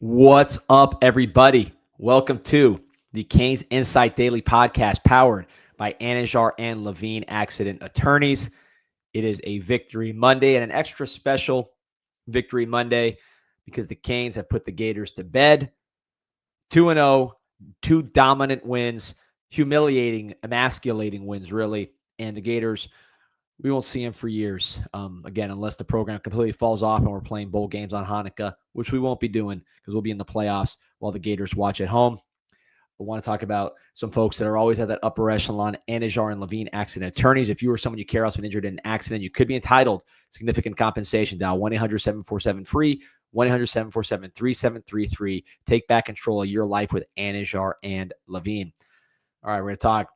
What's up, everybody? Welcome to the CanesInSight Daily podcast powered by Anajar and Levine Accident Attorneys. It is a Victory Monday and an extra special Victory Monday because the Canes have put the Gators to bed. 2-0, two dominant wins, humiliating, emasculating wins, really. And the Gators, we won't see them for years, again, unless the program completely falls off and we're playing bowl games on Hanukkah, which we won't be doing because we'll be in the playoffs while the Gators watch at home. I want to talk about some folks that are always at that upper echelon, Anajar and Levine Accident Attorneys. If you or someone you care about has been injured in an accident, you could be entitled to significant compensation. Dial 1-800-747-FREE, 1-800-747-3733. Take back control of your life with Anajar and Levine. All right, we're going to talk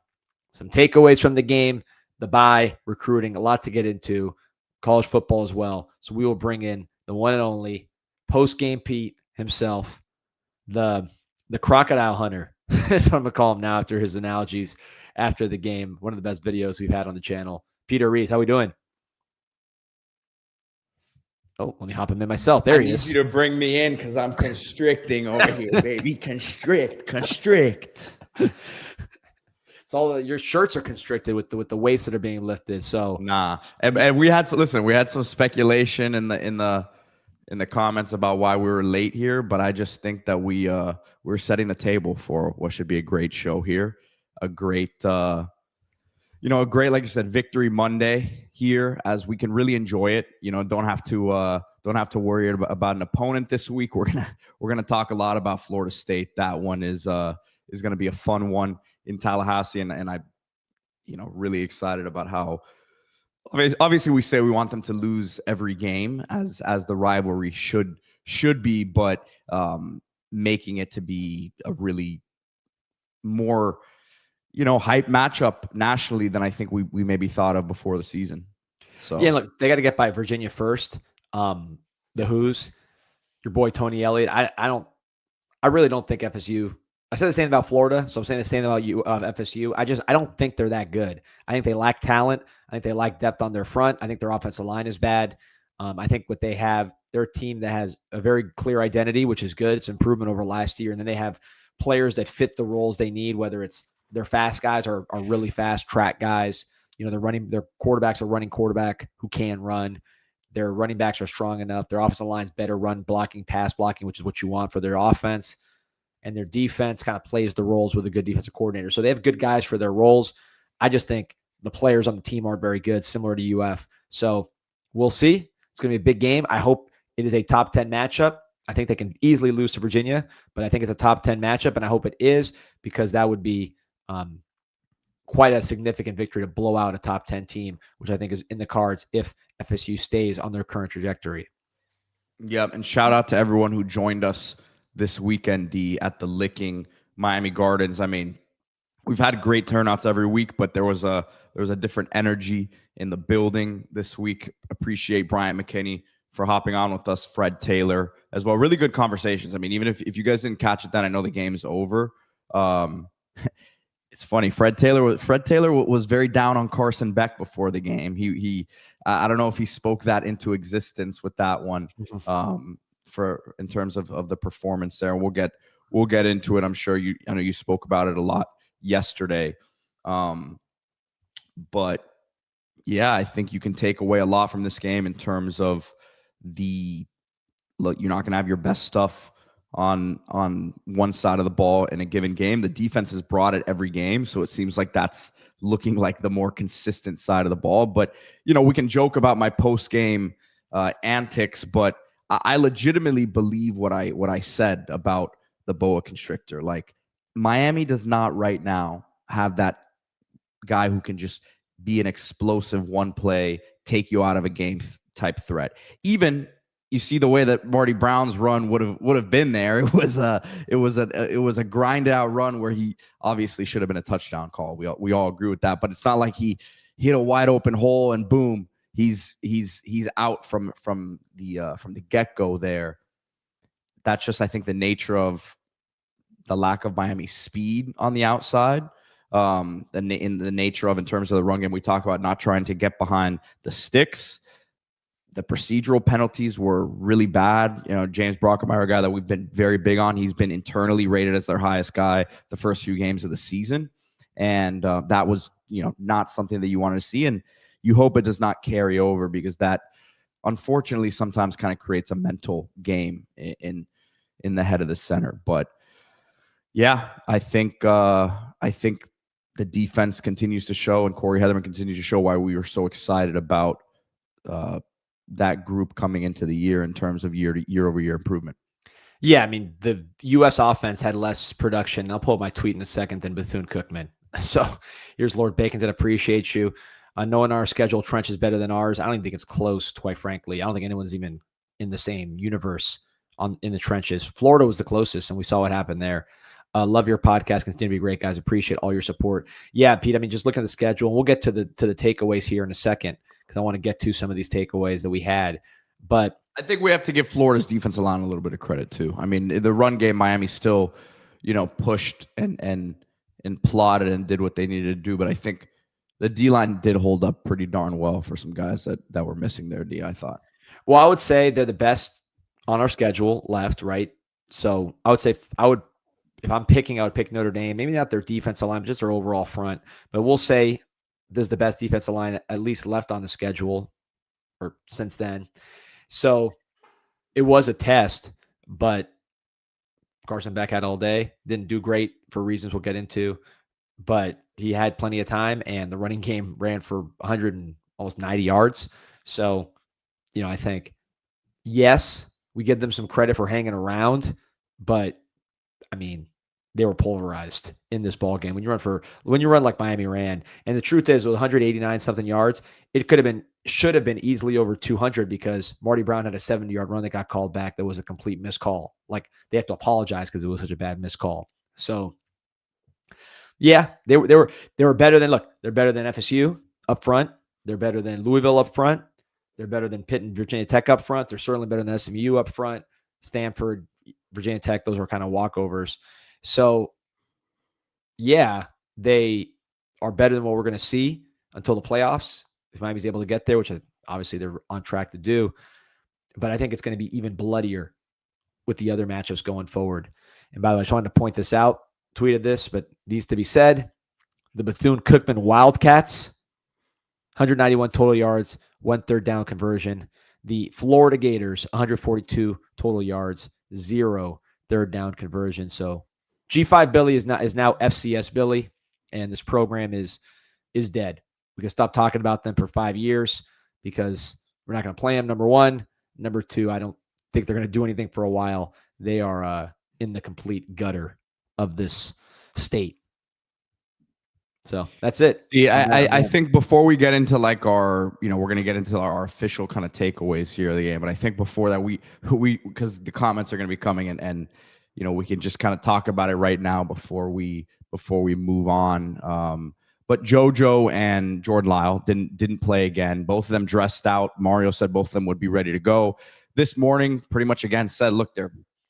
some takeaways from the game, the bye, recruiting, a lot to get into, college football as well. So we will bring in the one and only Postgame Pete himself, the crocodile hunter. That's what I'm going to call him now after his analogies after the game. One of the best videos we've had on the channel. Peter Rees, how we doing? Oh, let me hop him in myself. There he is. I need you to bring me in because I'm constricting over here, baby. Constrict. It's all your shirts are constricted with the weights that are being lifted. So nah, and we had we had some speculation in the comments about why we were late here, but I just think that we're setting the table for what should be a great show here, a great like you said, Victory Monday here, as we can really enjoy it. Don't have to worry about an opponent this week. We're gonna talk a lot about Florida State. That one is gonna be a fun one in Tallahassee, and I really excited about how obviously we say we want them to lose every game as the rivalry should be, but making it to be a really more hype matchup nationally than I think we maybe thought of before the season. So yeah, look, they got to get by Virginia first. The Who's, your boy Tony Elliott. I really don't think FSU. I said the same about Florida, so I'm saying the same about FSU. I don't think they're that good. I think they lack talent. I think they lack depth on their front. I think their offensive line is bad. I think what they have, they're a team that has a very clear identity, which is good. It's improvement over last year. And then they have players that fit the roles they need, whether it's their fast guys or are really fast track guys. Their quarterbacks are running quarterback who can run. Their running backs are strong enough. Their offensive line's better run blocking, pass blocking, which is what you want for their offense. And their defense kind of plays the roles with a good defensive coordinator. So they have good guys for their roles. I just think the players on the team aren't very good, similar to UF. So we'll see. It's going to be a big game. I hope it is a top 10 matchup. I think they can easily lose to Virginia, but I think it's a top 10 matchup, and I hope it is, because that would be quite a significant victory to blow out a top 10 team, which I think is in the cards if FSU stays on their current trajectory. Yep, and shout out to everyone who joined us this weekend at the Licking Miami Gardens. I mean, we've had great turnouts every week, but there was a different energy in the building this week. Appreciate Bryant McKinney for hopping on with us, Fred Taylor as well. Really good conversations. I mean, even if you guys didn't catch it then, I know the game is over. It's funny. Fred Taylor was very down on Carson Beck before the game. He I don't know if he spoke that into existence with that one. For in terms of the performance there, and we'll get into it. I'm sure I know you spoke about it a lot yesterday, but yeah, I think you can take away a lot from this game in terms of you're not going to have your best stuff on one side of the ball in a given game. The defense has brought it every game, so it seems like that's looking like the more consistent side of the ball. But we can joke about my post game antics, but I legitimately believe what I said about the boa constrictor. Like, Miami does not right now have that guy who can just be an explosive one play, take you out of a game type threat. Even you see the way that Marty Brown's run would have been there. It was a grind out run where he obviously should have been a touchdown call. We all agree with that, but it's not like he hit a wide open hole and boom, he's out from the get-go there. That's just, I think, the nature of the lack of Miami's speed on the outside. In the nature of, in terms of the run game, we talk about not trying to get behind the sticks. The procedural penalties were really bad. James Brockemeyer, a guy that we've been very big on, he's been internally rated as their highest guy the first few games of the season. And that was, not something that you wanted to see. And you hope it does not carry over, because that unfortunately sometimes kind of creates a mental game in the head of the center. But yeah, I think the defense continues to show, and Corey Heatherman continues to show why we were so excited about that group coming into the year in terms of year-over-year improvement. Yeah, I mean, the U.S. offense had less production. I'll pull up my tweet in a second than Bethune-Cookman. So here's Lord Bacon's. Appreciate you. Knowing our schedule trench is better than ours. I don't even think it's close, quite frankly. I don't think anyone's even in the same universe in the trenches. Florida was the closest, and we saw what happened there. Love your podcast. Continue to be great, guys. Appreciate all your support. Yeah, Pete, I mean, just look at the schedule. And we'll get to the takeaways here in a second, because I want to get to some of these takeaways that we had. But I think we have to give Florida's defensive line a little bit of credit too. I mean, the run game, Miami still, pushed and plotted and did what they needed to do. But I think the D-line did hold up pretty darn well for some guys that were missing their D, I thought. Well, I would say they're the best on our schedule left, right? So I would say if I'm picking, I would pick Notre Dame. Maybe not their defensive line, but just their overall front. But we'll say this is the best defensive line at least left on the schedule, or since then. So it was a test, but Carson Beck had all day. Didn't do great for reasons we'll get into, but he had plenty of time, and the running game ran for 100 and almost 90 yards. So, I think, yes, we give them some credit for hanging around, but I mean, they were pulverized in this ball game. When you run like Miami ran, and the truth is, with 189 something yards, it should have been easily over 200, because Marty Brown had a 70-yard run that got called back. That was a complete missed call. Like, they have to apologize because it was such a bad missed call. So yeah, they were better than, they're better than FSU up front. They're better than Louisville up front. They're better than Pitt and Virginia Tech up front. They're certainly better than SMU up front. Stanford, Virginia Tech, those were kind of walkovers. So, yeah, they are better than what we're going to see until the playoffs, if Miami's able to get there, which obviously they're on track to do. But I think it's going to be even bloodier with the other matchups going forward. And by the way, I just wanted to point this out, tweeted this, but needs to be said. The Bethune-Cookman Wildcats, 191 total yards, 1 third down conversion. The Florida Gators, 142 total yards, 0 third down conversion. So G5 Billy is now FCS Billy, and this program is dead. We can stop talking about them for 5 years, because we're not going to play them, number one. Number two, I don't think they're going to do anything for a while. They are in the complete gutter of this state. So that's it. Yeah, I think before we get into like our, we're going to get into our official kind of takeaways here of the game. But I think before that, we because the comments are going to be coming, and we can just kind of talk about it right now before we move on. But JoJo and Jordan Lyle didn't play again. Both of them dressed out. Mario said both of them would be ready to go this morning. Pretty much again said, look,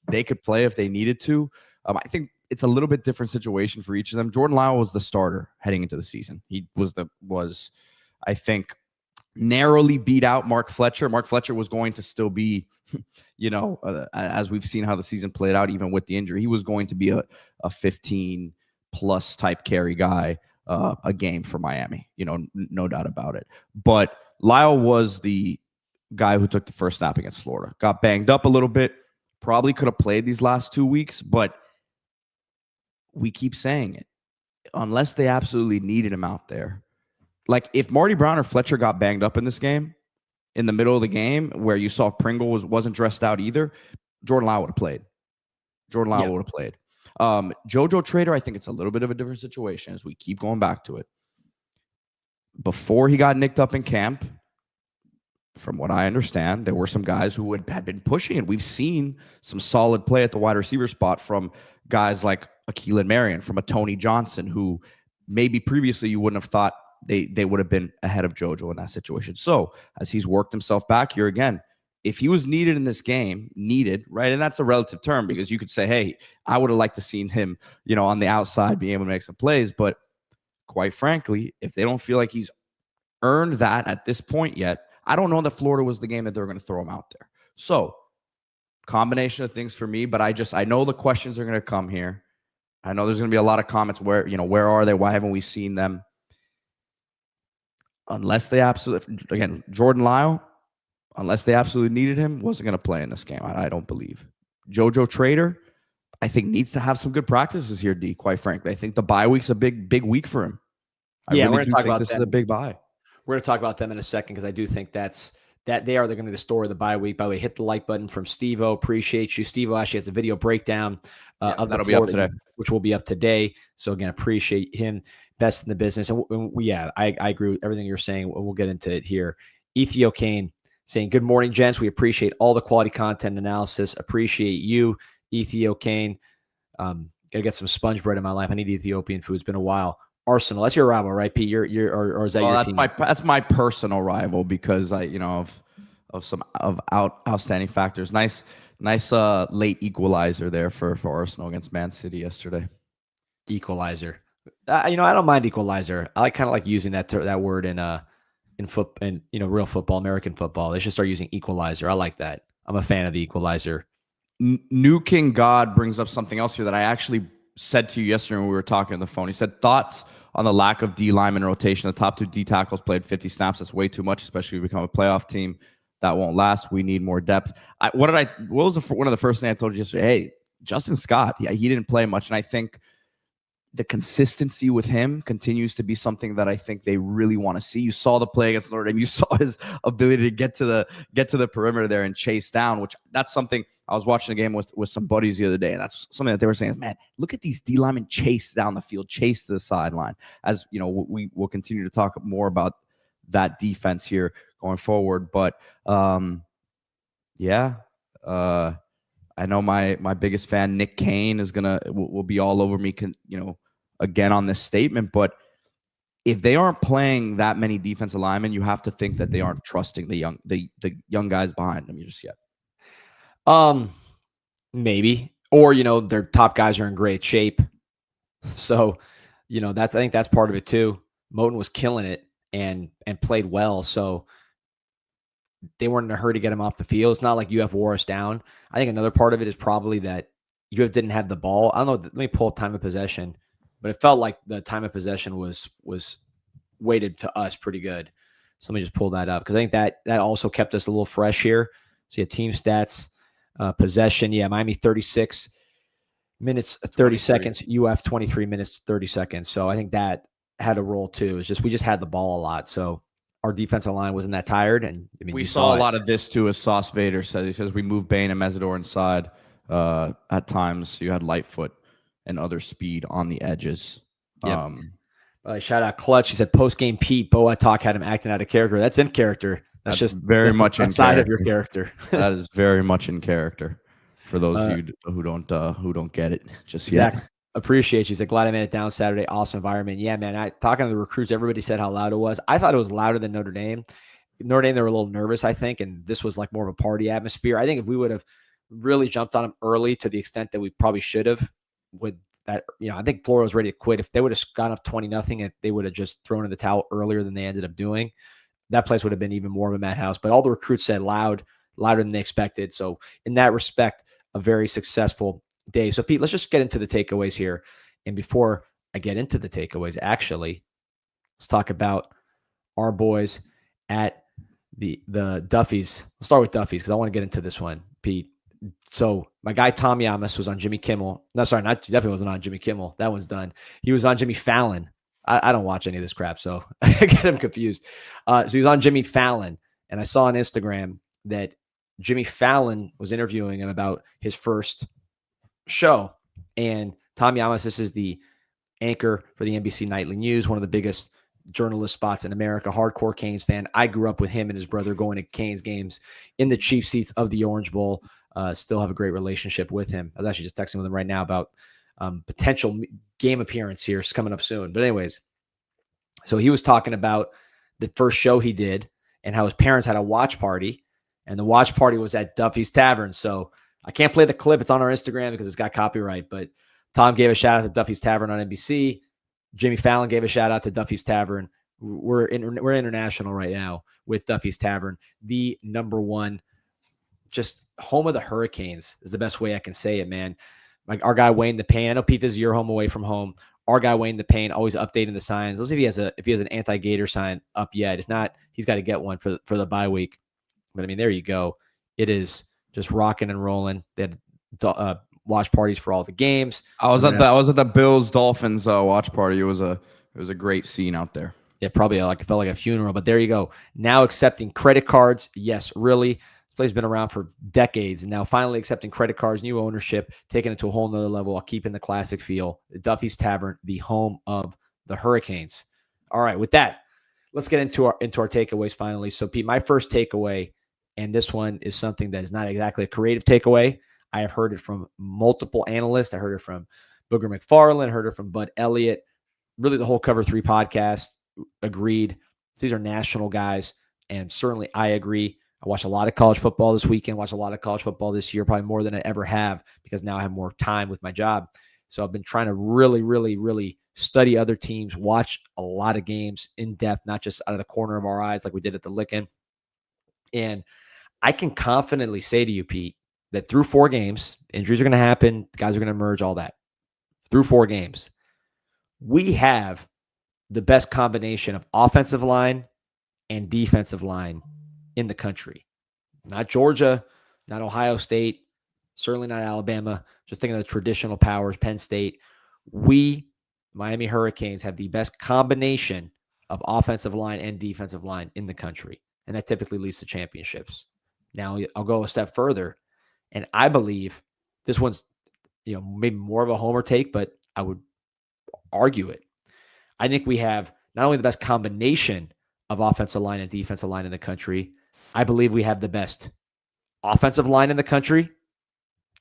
they could play if they needed to. I think it's a little bit different situation for each of them. Jordan Lyle was the starter heading into the season. He was I think, narrowly beat out Mark Fletcher. Mark Fletcher was going to still be, as we've seen how the season played out, even with the injury, he was going to be a 15 plus type carry guy a game for Miami, no doubt about it. But Lyle was the guy who took the first snap against Florida, got banged up a little bit, probably could have played these last 2 weeks, but we keep saying it, unless they absolutely needed him out there. Like, if Marty Brown or Fletcher got banged up in this game, in the middle of the game, where you saw Pringle wasn't dressed out either, Jordan Lyle would have played. JoJo Trader, I think it's a little bit of a different situation, as we keep going back to it. Before he got nicked up in camp, from what I understand, there were some guys who had been pushing, and we've seen some solid play at the wide receiver spot from guys like Akeelan Marion, from a Tony Johnson, who maybe previously you wouldn't have thought they would have been ahead of JoJo in that situation. So as he's worked himself back here again, if he was needed in this game, right? And that's a relative term, because you could say, hey, I would have liked to seen him, on the outside being able to make some plays. But quite frankly, if they don't feel like he's earned that at this point yet, I don't know that Florida was the game that they're going to throw him out there. So combination of things for me, but I know the questions are going to come here. I know there's going to be a lot of comments where are they? Why haven't we seen them? Unless they absolutely, again, Jordan Lyle, unless they absolutely needed him, wasn't going to play in this game. I don't believe. JoJo Trader, I think needs to have some good practices here, D, quite frankly. I think the bye week's a big week for him. I really do think this is a big bye. We're going to talk about them in a second because I do think that they are going to be the story of the bye week. By the way, hit the like button from Steve-O. Appreciate you. Steve-O actually has a video breakdown of that'll be up today, which will be up today. So again, appreciate him. Best in the business. And I agree with everything you're saying. We'll get into it here. Ethio Kane saying, good morning, gents. We appreciate all the quality content analysis. Appreciate you, Ethio Kane. Gotta get some sponge bread in my life. I need Ethiopian food. It's been a while. Arsenal, that's your rival, right, Pete? Or is that your team? That's my personal rival because of some outstanding factors. Nice late equalizer there for Arsenal against Man City yesterday. Equalizer. I don't mind equalizer. I kind of like using that word in real football, American football. They should start using equalizer. I like that. I'm a fan of the equalizer. New King God brings up something else here that I actually said to you yesterday when we were talking on the phone. He said, thoughts on the lack of D lineman rotation. The top 2 D tackles played 50 snaps. That's way too much, especially if we become a playoff team. That won't last. We need more depth. What was one of the first things I told you yesterday? Hey, Justin Scott, he didn't play much. And I think the consistency with him continues to be something that I think they really want to see. You saw the play against Notre Dame. You saw his ability to get to the perimeter there and chase down, which that's something I was watching a game with some buddies the other day. And that's something that they were saying, man, look at these D linemen chase down the field, chase to the sideline. As you know, we will continue to talk more about that defense here going forward. But I know my biggest fan, Nick Kane, will be all over me, again on this statement. But if they aren't playing that many defensive linemen, you have to think that they aren't trusting the young guys behind them just yet. Maybe, or their top guys are in great shape. So, I think that's part of it too. Moten was killing it and played well. So they weren't in a hurry to get him off the field. It's not like UF wore us down. I think another part of it is probably that UF didn't have the ball. I don't know. Let me pull up time of possession, but it felt like the time of possession was weighted to us pretty good. So let me just pull that up because I think that also kept us a little fresh here. So you have team stats, possession. Yeah, Miami 36 minutes 30 seconds. UF 23 minutes 30 seconds. So I think that had a role too. It's just we just had the ball a lot. So our defensive line wasn't that tired. And we saw a lot of this too, as Sauce Vader says. He says we moved Bain and Mesidor inside at times. So you had Lightfoot and other speed on the edges. Yep. Shout out Clutch. He said post-game Pete Boa Talk had him acting out of character. That's in character. That's just very much inside of your character. That is very much in character. For those of you who don't get it just Zach, yet. Appreciate you. He's like, glad I made it down Saturday. Awesome environment. Yeah, man. Talking to the recruits, everybody said how loud it was. I thought it was louder than Notre Dame. Notre Dame, they were a little nervous, I think, and this was like more of a party atmosphere. I think if we would have really jumped on them early to the extent that we probably should have, with that, I think Florida was ready to quit. If they would have gone up 20-0, they would have just thrown in the towel earlier than they ended up doing. That place would have been even more of a madhouse. But all the recruits said louder than they expected. So in that respect, a very successful day. So Pete, let's just get into the takeaways here. And before I get into the takeaways, actually, let's talk about our boys at the Duffys. Let's start with Duffys because I want to get into this one, Pete. So my guy Tom Yamas was on Jimmy Kimmel. No, sorry, definitely wasn't on Jimmy Kimmel. That one's done. He was on Jimmy Fallon. I don't watch any of this crap, so I get him confused. So he was on Jimmy Fallon, and I saw on Instagram that Jimmy Fallon was interviewing him about his first show. And Tom Yamas, this is the anchor for the NBC Nightly News, one of the biggest journalist spots in America, hardcore Canes fan. I grew up with him and his brother going to Canes games in the cheap seats of the Orange Bowl. Still have a great relationship with him. I was actually just texting with him right now about potential game appearance here. It's coming up soon. But anyways, so he was talking about the first show he did and how his parents had a watch party, and the watch party was at Duffy's Tavern. So I can't play the clip. It's on our Instagram because it's got copyright, but Tom gave a shout out to Duffy's Tavern on NBC. Jimmy Fallon gave a shout out to Duffy's Tavern we're international right now with Duffy's Tavern, the number one, just home of the Hurricanes is the best way I can say it, man. Like our guy Wayne the Pain. I know Pete, this is your home away from home. Our guy Wayne the Pain always updating the signs. Let's see if he has an anti-Gator sign up yet. If not, he's got to get one for the bye week. But I mean, there you go. It is just rocking and rolling. They had watch parties for all the games. I was at the Bills Dolphins watch party. It was a great scene out there. Yeah, probably it felt like a funeral. But there you go. Now accepting credit cards. Yes, really. This place has been around for decades, and now finally accepting credit cards, new ownership, taking it to a whole nother level while keeping the classic feel. Duffy's Tavern, the home of the Hurricanes. All right, with that, let's get into our takeaways finally. So, Pete, my first takeaway, and this one is something that is not exactly a creative takeaway. I have heard it from multiple analysts. I heard it from Booger McFarland, heard it from Bud Elliott. Really, the whole Cover 3 podcast agreed. These are national guys, and certainly I agree. I watched a lot of college football this weekend, watched a lot of college football this year, probably more than I ever have because now I have more time with my job. So I've been trying to really, really, really study other teams, watch a lot of games in depth, not just out of the corner of our eyes like we did at the Lickin'. And I can confidently say to you, Pete, that through 4 games, injuries are going to happen, guys are going to emerge, all that. Through 4 games, we have the best combination of offensive line and defensive line in the country. Not Georgia, not Ohio State, certainly not Alabama. Just thinking of the traditional powers, Penn State. We, Miami Hurricanes, have the best combination of offensive line and defensive line in the country. And that typically leads to championships. Now, I'll go a step further. And I believe this one's, maybe more of a homer take, but I would argue it. I think we have not only the best combination of offensive line and defensive line in the country, I believe we have the best offensive line in the country,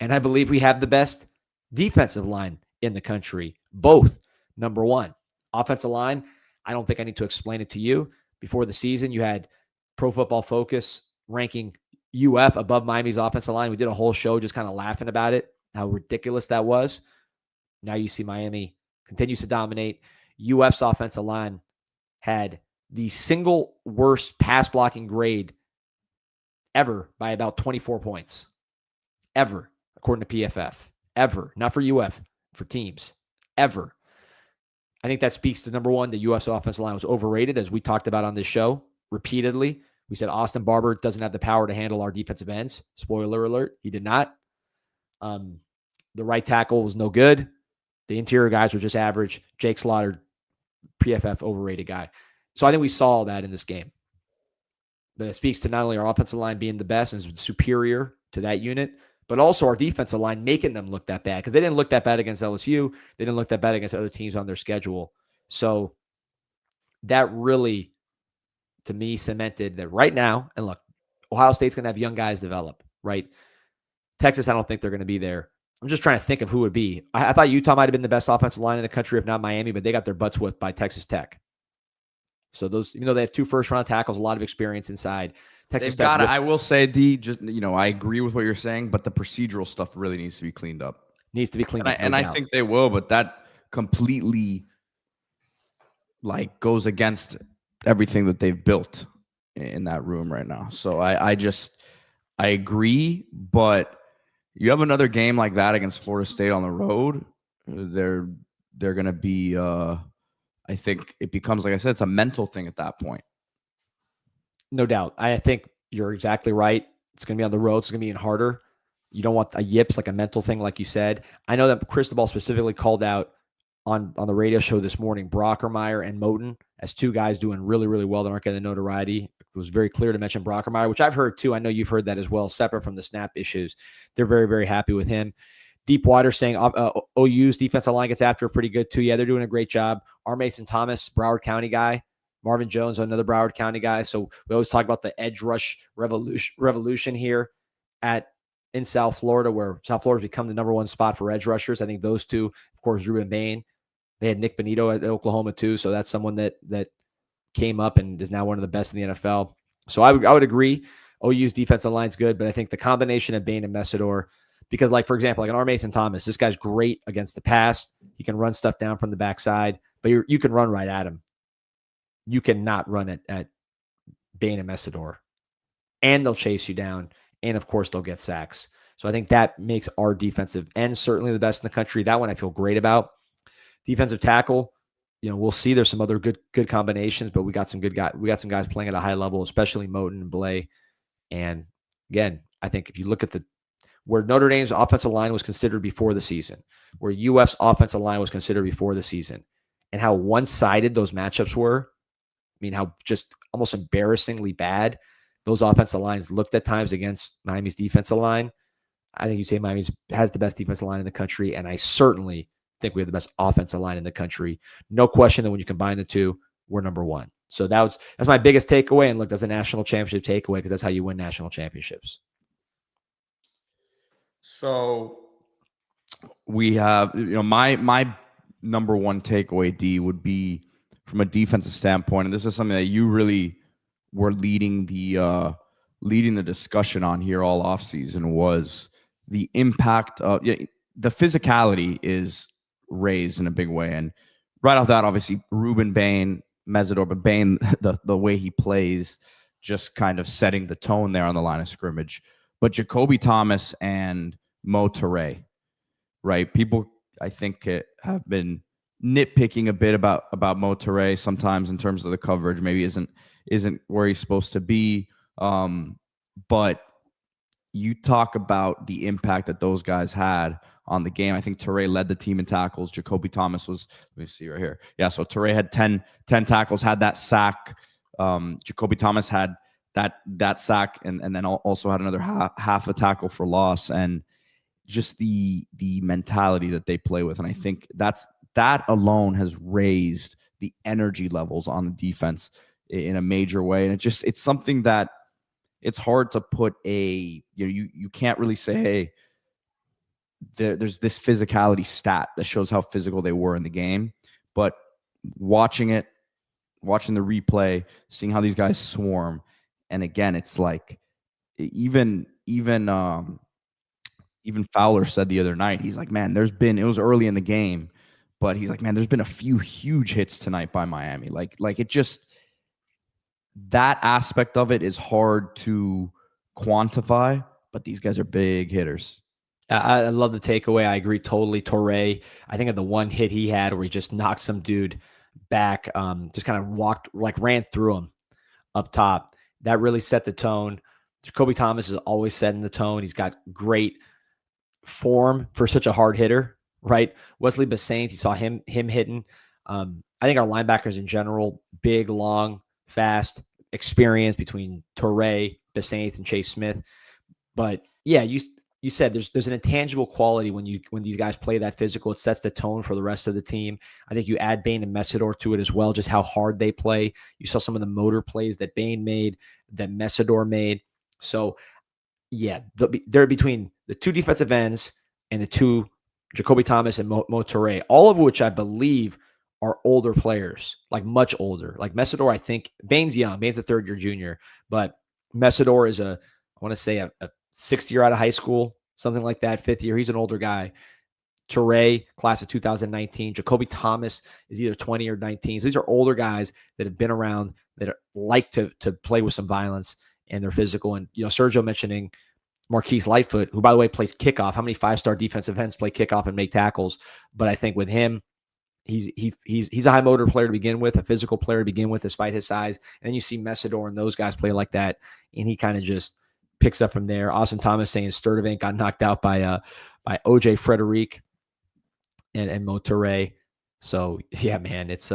and I believe we have the best defensive line in the country. Both, number one. Offensive line, I don't think I need to explain it to you. Before the season, you had Pro Football Focus ranking UF above Miami's offensive line. We did a whole show just kind of laughing about it, how ridiculous that was. Now you see Miami continues to dominate. UF's offensive line had the single worst pass blocking grade ever by about 24 points. Ever, according to PFF. Ever. Not for UF, for teams. Ever. I think that speaks to, number one, the UF's offensive line was overrated, as we talked about on this show repeatedly. We said Austin Barber doesn't have the power to handle our defensive ends. Spoiler alert, he did not. The right tackle was no good. The interior guys were just average. Jake Slaughter, PFF overrated guy. So I think we saw that in this game. But it speaks to not only our offensive line being the best and superior to that unit, but also our defensive line making them look that bad, because they didn't look that bad against LSU. They didn't look that bad against other teams on their schedule. So that really, to me, cemented that right now, and look, Ohio State's going to have young guys develop, right? Texas, I don't think they're going to be there. I'm just trying to think of who would be. I thought Utah might have been the best offensive line in the country, if not Miami, but they got their butts whipped by Texas Tech. So those, they have 2 first-round tackles, a lot of experience inside. Texas Tech. I will say, D, just I agree with what you're saying, but the procedural stuff really needs to be cleaned up. Needs to be cleaned up. And I think they will, but that completely goes against everything that they've built in that room right now. So I agree, but you have another game like that against Florida State on the road, they're going to be I think it becomes, like I said, it's a mental thing at that point. No doubt. I think you're exactly right. It's going to be on the road. It's going to be in harder. You don't want a yips, like a mental thing, like you said. I know that Cristobal specifically called out on the radio show this morning, Brockermeyer and Moten as 2 guys doing really, really well that aren't getting the notoriety. It was very clear to mention Brockermeyer, which I've heard too. I know you've heard that as well, separate from the snap issues. They're very, very happy with him. Deepwater saying OU's defensive line gets after pretty good too. Yeah, they're doing a great job. R. Mason Thomas, Broward County guy. Marvin Jones, another Broward County guy. So we always talk about the edge rush revolution here in South Florida, where South Florida's become the number 1 spot for edge rushers. I think those 2, of course, Ruben Bain. They had Nick Benito at Oklahoma too. So that's someone that came up and is now one of the best in the NFL. So I would agree. OU's defensive line's good, but I think the combination of Bain and Messidor, because for example, an R. Mason Thomas, this guy's great against the pass. He can run stuff down from the backside, but you can run right at him. you cannot run it at Bane and Messidor, and they'll chase you down, and of course they'll get sacks. So I think that makes our defensive end certainly the best in the country. That one I feel great about. Defensive tackle, we'll see. There's some other good combinations, but we got some good guys. We got some guys playing at a high level, especially Moten and Blay. And again, I think if you look at where Notre Dame's offensive line was considered before the season, where UF's offensive line was considered before the season, and how one-sided those matchups were, I mean, how just almost embarrassingly bad those offensive lines looked at times against Miami's defensive line. I think you say Miami has the best defensive line in the country, and I certainly think we have the best offensive line in the country. No question that when you combine the two, we're number one. So that's my biggest takeaway. And look, that's a national championship takeaway because that's how you win national championships. So we have, my number one takeaway, D, would be from a defensive standpoint, and this is something that you really were leading the discussion on here all offseason, was the impact of the physicality is raised in a big way. And right off that, obviously, Ruben, Bane, Messidor, but Bane, the way he plays, just kind of setting the tone there on the line of scrimmage. But Jacoby Thomas and Mo Toure, right? People, I think, have been nitpicking a bit about Mo Toure sometimes in terms of the coverage. Maybe isn't where he's supposed to be. But you talk about the impact that those guys had on the game. I think Toure led the team in tackles. Jacoby Thomas was, let me see right here. Yeah, so Toure had 10 tackles, had that sack. Jacoby Thomas had that sack and then also had another half a tackle for loss, and just the mentality that they play with. And I think that alone has raised the energy levels on the defense in a major way. And it's something that it's hard to put you can't really say, hey, there's this physicality stat that shows how physical they were in the game. But watching the replay, seeing how these guys swarm, and again, it's like even Fowler said the other night, he's like, man, it was early in the game, but he's like, man, there's been a few huge hits tonight by Miami. Like it just, that aspect of it is hard to quantify, but these guys are big hitters. I love the takeaway. I agree totally. Toure, I think of the one hit he had where he just knocked some dude back, just kind of ran through him up top. That really set the tone. Jacoby Thomas is always setting the tone. He's got great form for such a hard hitter, right? Wesley Bassane, you saw him hitting. I think our linebackers in general, big, long, fast, experience between Toure, Bassane, and Chase Smith. But yeah, you said there's an intangible quality when these guys play that physical. It sets the tone for the rest of the team. I think you add Bane and Messidor to it as well, just how hard they play. You saw some of the motor plays that Bane made, that Messidor made. So yeah, they're between the two defensive ends and the two Jacoby Thomas and Mo Toure, all of which I believe are older players, like much older. Like Messidor, I think Bane's young. Bane's a third-year junior, but Messidor is I want to say a sixth year out of high school, something like that, fifth year. He's an older guy. Toure, class of 2019. Jacoby Thomas is either 20 or 19. So these are older guys that have been around, that like to play with some violence, and they're physical. And, Sergio mentioning Marquise Lightfoot, who, by the way, plays kickoff. How many five-star defensive ends play kickoff and make tackles? But I think with him, he's a high motor player to begin with, a physical player to begin with, despite his size. And then you see Messidor and those guys play like that, and he kind of just picks up from there. Austin Thomas saying Sturdivant got knocked out by OJ Frederic and Mo Toure. So yeah, man, it's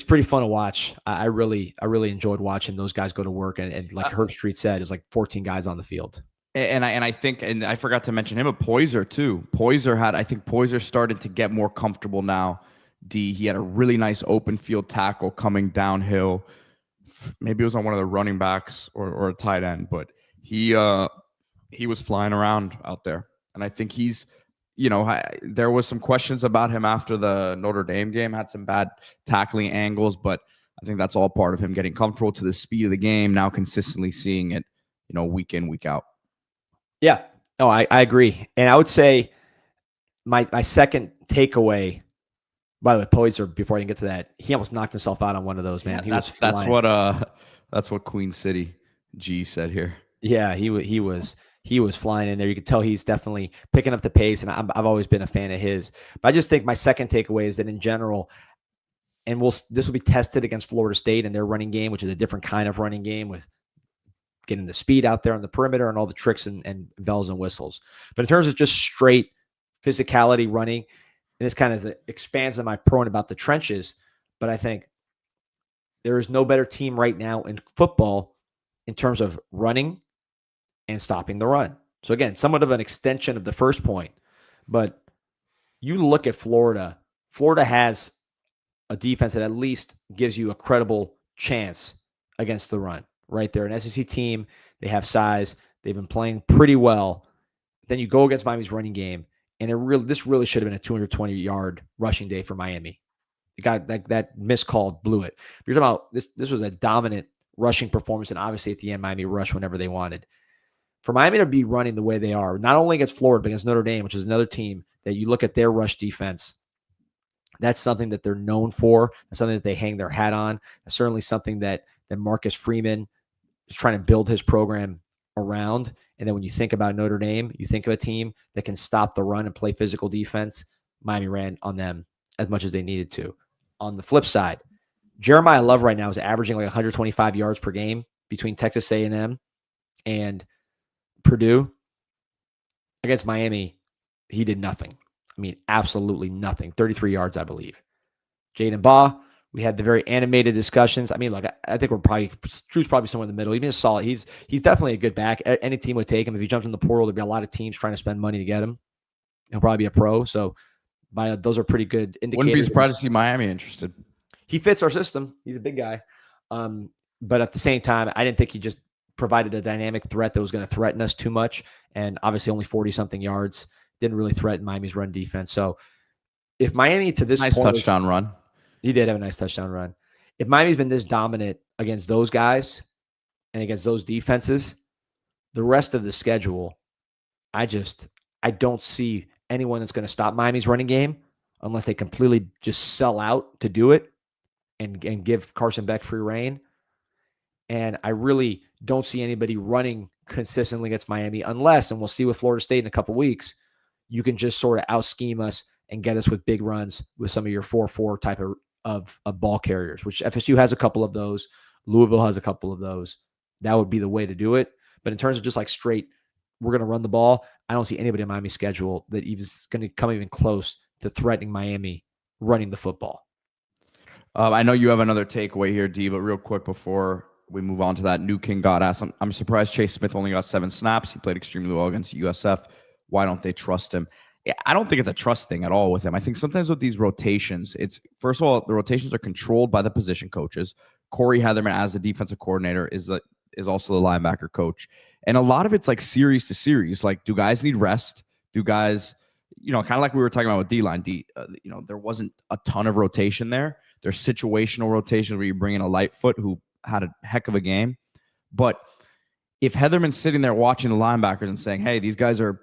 pretty fun to watch. I really enjoyed watching those guys go to work, and like Herb Street said, it's like 14 guys on the field. And I think, and I forgot to mention him, Poyser too. I think Poyser started to get more comfortable now. He had a really nice open field tackle coming downhill. Maybe it was on one of the running backs or a tight end, but he was flying around out there. And I think there was some questions about him after the Notre Dame game, had some bad tackling angles, but I think that's all part of him getting comfortable to the speed of the game, now consistently seeing it, week in, week out. Yeah, no, I agree. And I would say my second takeaway By the way, Poitzer, before I can get to that, he almost knocked himself out on one of those, man. Yeah, that's what Queen City G said here. Yeah, he was flying in there. You could tell he's definitely picking up the pace, and I've always been a fan of his. But I just think my second takeaway is that in general, and this will be tested against Florida State and their running game, which is a different kind of running game with getting the speed out there on the perimeter and all the tricks and bells and whistles. But in terms of just straight physicality running, and this kind of expands on my point about the trenches, but I think there is no better team right now in football in terms of running and stopping the run. So again, somewhat of an extension of the first point, but you look at Florida. Florida has a defense that at least gives you a credible chance against the run. Right? They're an SEC team. They have size. They've been playing pretty well. Then you go against Miami's running game, and this really should have been a 220-yard rushing day for Miami. You got that miscall blew it. You're talking about this was a dominant rushing performance, and obviously at the end, Miami rushed whenever they wanted. For Miami to be running the way they are, not only against Florida, but against Notre Dame, which is another team that you look at their rush defense, that's something that they're known for. That's something that they hang their hat on. That's certainly something that Marcus Freeman is trying to build his program around. And then when you think about Notre Dame, you think of a team that can stop the run and play physical defense. Miami ran on them as much as they needed to. On the flip side, Jeremiah Love right now is averaging like 125 yards per game between Texas A&M and Purdue. Against Miami, he did nothing. I mean, absolutely nothing. 33 yards, I believe. Jaden Baugh, we had the very animated discussions. I mean, look, I think Drew's probably somewhere in the middle. He's been solid. He's definitely a good back. Any team would take him. If he jumped in the portal, there'd be a lot of teams trying to spend money to get him. He'll probably be a pro. So those are pretty good indicators. Wouldn't be surprised to see Miami interested. He fits our system. He's a big guy. But at the same time, I didn't think he just provided a dynamic threat that was going to threaten us too much. And obviously only 40-something yards didn't really threaten Miami's run defense. So if Miami to this nice point, touchdown run. He did have a nice touchdown run. If Miami's been this dominant against those guys and against those defenses, the rest of the schedule, I don't see anyone that's going to stop Miami's running game unless they completely just sell out to do it and give Carson Beck free reign. And I really don't see anybody running consistently against Miami unless, and we'll see with Florida State in a couple weeks, you can just sort of out-scheme us and get us with big runs with some of your 4-4 type of ball carriers, which FSU has a couple of those. Louisville has a couple of those. That would be the way to do it. But in terms of just like straight, we're going to run the ball, I don't see anybody in Miami's schedule that is going to come even close to threatening Miami running the football. I know you have another takeaway here, D, but real quick before we move on to that, New King got asked, I'm surprised Chase Smith only got 7 snaps. He played extremely well against USF. Why don't they trust him? I don't think it's a trust thing at all with him. I think sometimes with these rotations, it's first of all, the rotations are controlled by the position coaches. Corey Heatherman, as the defensive coordinator, is also the linebacker coach. And a lot of it's like series to series. Like, do guys need rest? Do guys, kind of like we were talking about with D-line, there wasn't a ton of rotation there. There's situational rotations where you bring in a Lightfoot who had a heck of a game. But if Heatherman's sitting there watching the linebackers and saying, hey, these guys are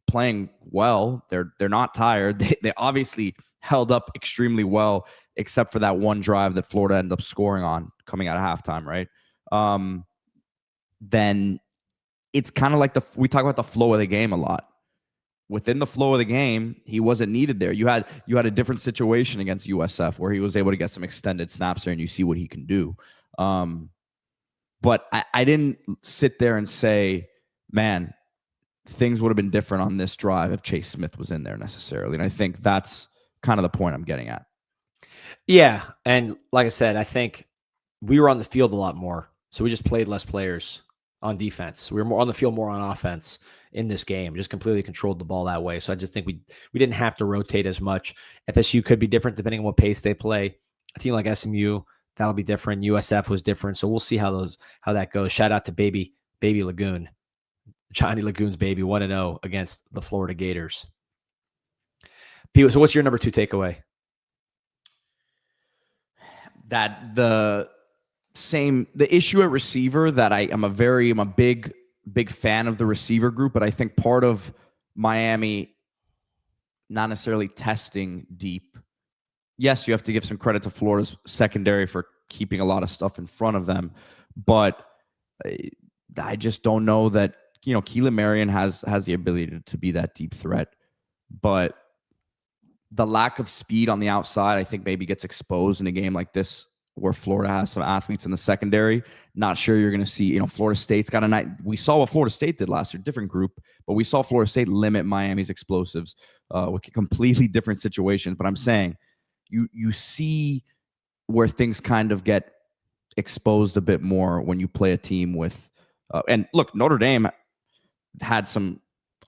playing well, they're not tired. They obviously held up extremely well, except for that one drive that Florida ended up scoring on coming out of halftime, right? Then it's kind of like we talk about the flow of the game a lot. Within the flow of the game, he wasn't needed there. You had a different situation against USF where he was able to get some extended snaps there, and you see what he can do. But I didn't sit there and say, man, things would have been different on this drive if Chase Smith was in there necessarily. And I think that's kind of the point I'm getting at. Yeah. And like I said, I think we were on the field a lot more. So we just played less players on defense. We were more on the field, more on offense in this game, just completely controlled the ball that way. So I just think we didn't have to rotate as much. FSU could be different depending on what pace they play. A team like SMU, that'll be different. USF was different. So we'll see how that goes. Shout out to baby Lagoon. Johnny Lagoon's baby, 1-0 against the Florida Gators. Pete, so what's your number 2 takeaway? That the issue at receiver, that I'm a big fan of the receiver group, but I think part of Miami not necessarily testing deep yes, you have to give some credit to Florida's secondary for keeping a lot of stuff in front of them, but I just don't know that, Keelan Marion has the ability to be that deep threat, but the lack of speed on the outside, I think maybe gets exposed in a game like this where Florida has some athletes in the secondary. Not sure you're going to see, Florida State's got a night. We saw what Florida State did last year, different group, but we saw Florida State limit Miami's explosives with a completely different situation. But I'm saying you see where things kind of get exposed a bit more when you play a team with, and look, Notre Dame had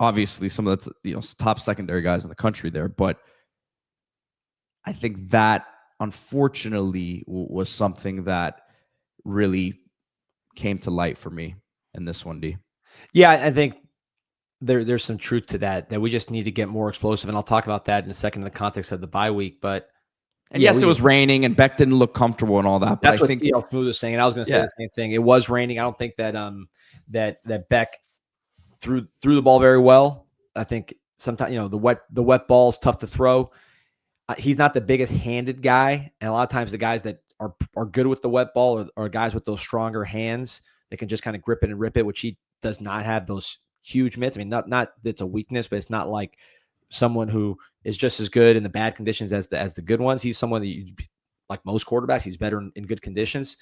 obviously some of the top secondary guys in the country there, but I think that unfortunately was something that really came to light for me in this one, D. Yeah, I think there's some truth to that we just need to get more explosive, and I'll talk about that in a second in the context of the bye week. But yes, it was raining and Beck didn't look comfortable and all that. But that's what CL Smooth was saying, and I was going to say the same thing. It was raining. I don't think that that Beck threw the ball very well. I think sometimes the wet ball is tough to throw. He's not the biggest handed guy, and a lot of times the guys that are good with the wet ball are guys with those stronger hands that can just kind of grip it and rip it, which he does not have those huge mitts. I mean, not that it's a weakness, but it's not like someone who is just as good in the bad conditions as the good ones. He's someone that like most quarterbacks, he's better in good conditions.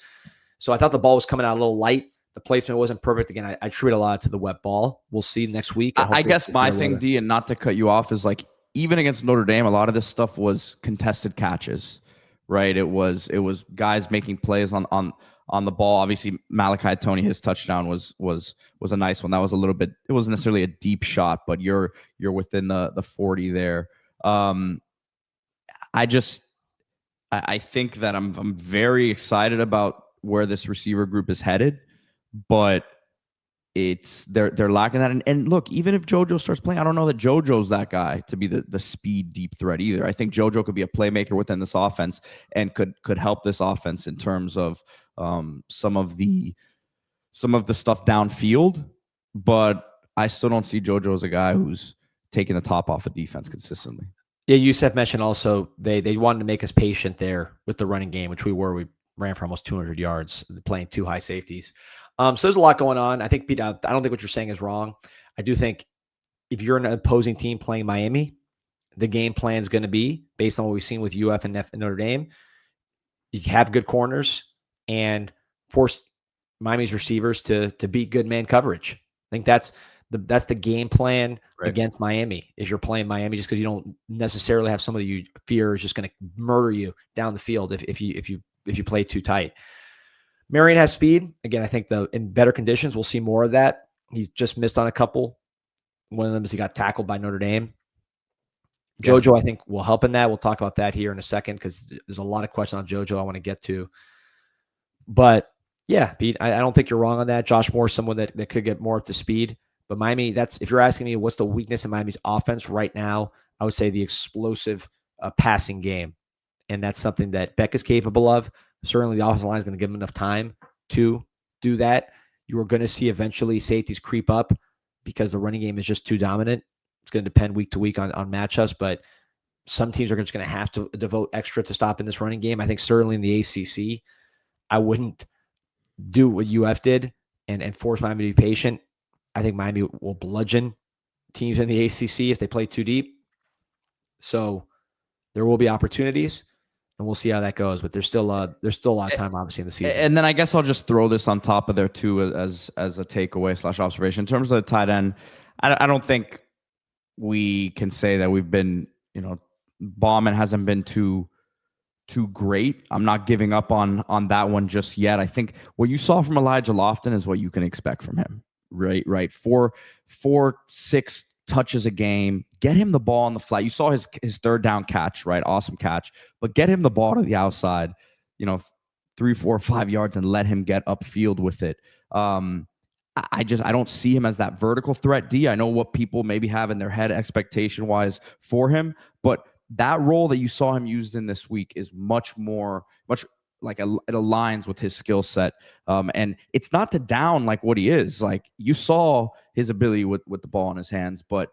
So I thought the ball was coming out a little light. The placement wasn't perfect. Again, I attribute a lot to the wet ball. We'll see next week. I guess my thing, D, and not to cut you off, is like, even against Notre Dame, a lot of this stuff was contested catches, right? It was guys making plays on the ball. Obviously, Malachi Tony, his touchdown was a nice one. That was a little bit. It wasn't necessarily a deep shot, but you're within the 40 there. I think that I'm very excited about where this receiver group is headed, but they're lacking that. And look, even if JoJo starts playing, I don't know that JoJo's that guy to be the speed deep threat either. I think JoJo could be a playmaker within this offense and could help this offense in terms of some of the stuff downfield. But I still don't see JoJo as a guy who's taking the top off of defense consistently. Yeah, Youssef mentioned also they wanted to make us patient there with the running game, which we were. We ran for almost 200 yards, playing two high safeties. So there's a lot going on. I think, Pete, I don't think what you're saying is wrong. I do think if you're an opposing team playing Miami, the game plan is going to be based on what we've seen with UF and Notre Dame. You have good corners and force Miami's receivers to beat good man coverage. I think that's the game plan against Miami. If you're playing Miami, just because you don't necessarily have somebody you fear is just going to murder you down the field if you play too tight. Marion has speed. Again, I think in better conditions, we'll see more of that. He's just missed on a couple. One of them is he got tackled by Notre Dame. JoJo, I think, will help in that. We'll talk about that here in a second because there's a lot of questions on JoJo I want to get to. But yeah, Pete, I don't think you're wrong on that. Josh Moore is someone that could get more up to speed. But Miami, if you're asking me what's the weakness in Miami's offense right now, I would say the explosive passing game. And that's something that Beck is capable of. Certainly the offensive line is going to give him enough time to do that. You are going to see eventually safeties creep up because the running game is just too dominant. It's going to depend week to week on matchups, but some teams are just going to have to devote extra to stopping this running game. I think certainly in the ACC, I wouldn't do what UF did and force Miami to be patient. I think Miami will bludgeon teams in the ACC if they play too deep. So there will be opportunities. And we'll see how that goes, but there's still a lot of time, obviously, in the season. And then I guess I'll just throw this on top of there too, as a takeaway / observation in terms of the tight end. I don't think we can say that we've been, Bauman hasn't been too great. I'm not giving up on that one just yet. I think what you saw from Elijah Lofton is what you can expect from him, right? 4-6 touches a game. Get him the ball on the flat. You saw his third down catch, right? Awesome catch. But get him the ball to the outside, 3, 4, 5 yards and let him get upfield with it. I don't see him as that vertical threat, D. I know what people maybe have in their head expectation-wise for him, but that role that you saw him used in this week is much like it aligns with his skill set. And it's not to down like what he is. Like you saw his ability with the ball in his hands, but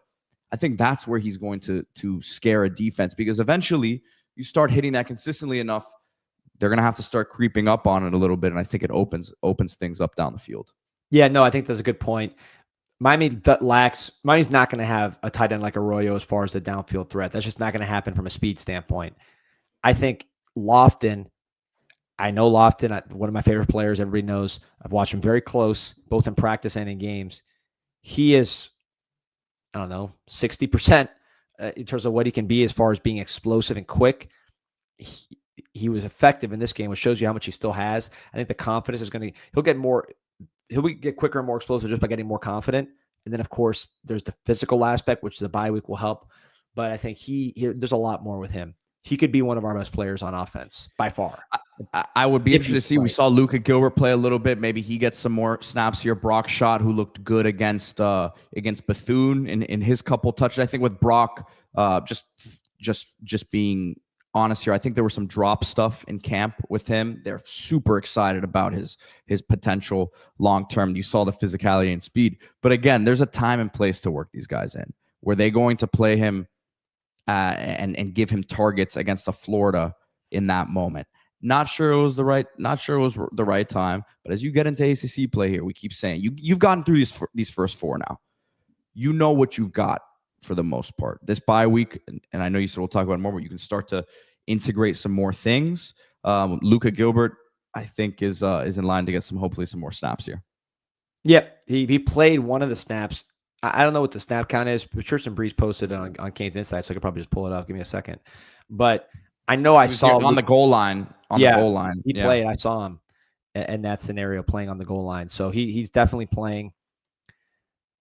I think that's where he's going to scare a defense because eventually you start hitting that consistently enough, they're going to have to start creeping up on it a little bit. And I think it opens things up down the field. Yeah, no, I think that's a good point. Miami's not going to have a tight end like Arroyo as far as the downfield threat. That's just not going to happen from a speed standpoint. I think Lofton, one of my favorite players. Everybody knows I've watched him very close, both in practice and in games. He is, 60% in terms of what he can be as far as being explosive and quick. He was effective in this game, which shows you how much he still has. I think the confidence is he'll get quicker and more explosive just by getting more confident. And then, of course, there's the physical aspect, which the bye week will help. But I think there's a lot more with him. He could be one of our best players on offense by far. I would be interested to see. We saw Luka Gilbert play a little bit. Maybe he gets some more snaps here. Brock Schott, who looked good against Bethune in his couple touches. I think with Brock, just being honest here, I think there was some drop stuff in camp with him. They're super excited about his potential long term. You saw the physicality and speed. But again, there's a time and place to work these guys in. Were they going to play him and give him targets against a Florida in that moment? Not sure it was the right time. But as you get into ACC play here, we keep saying you've gotten through these first four now. You know what you've got for the most part. This bye week, and I know you said we'll talk about it more, but you can start to integrate some more things. Luka Gilbert, I think, is in line to get hopefully some more snaps here. Yep, he played one of the snaps. I don't know what the snap count is, but Church and Breeze posted it on CanesInSight, so I could probably just pull it up. Give me a second. But I know I saw on the goal line. The goal line. He played. I saw him in that scenario playing on the goal line. So he's definitely playing.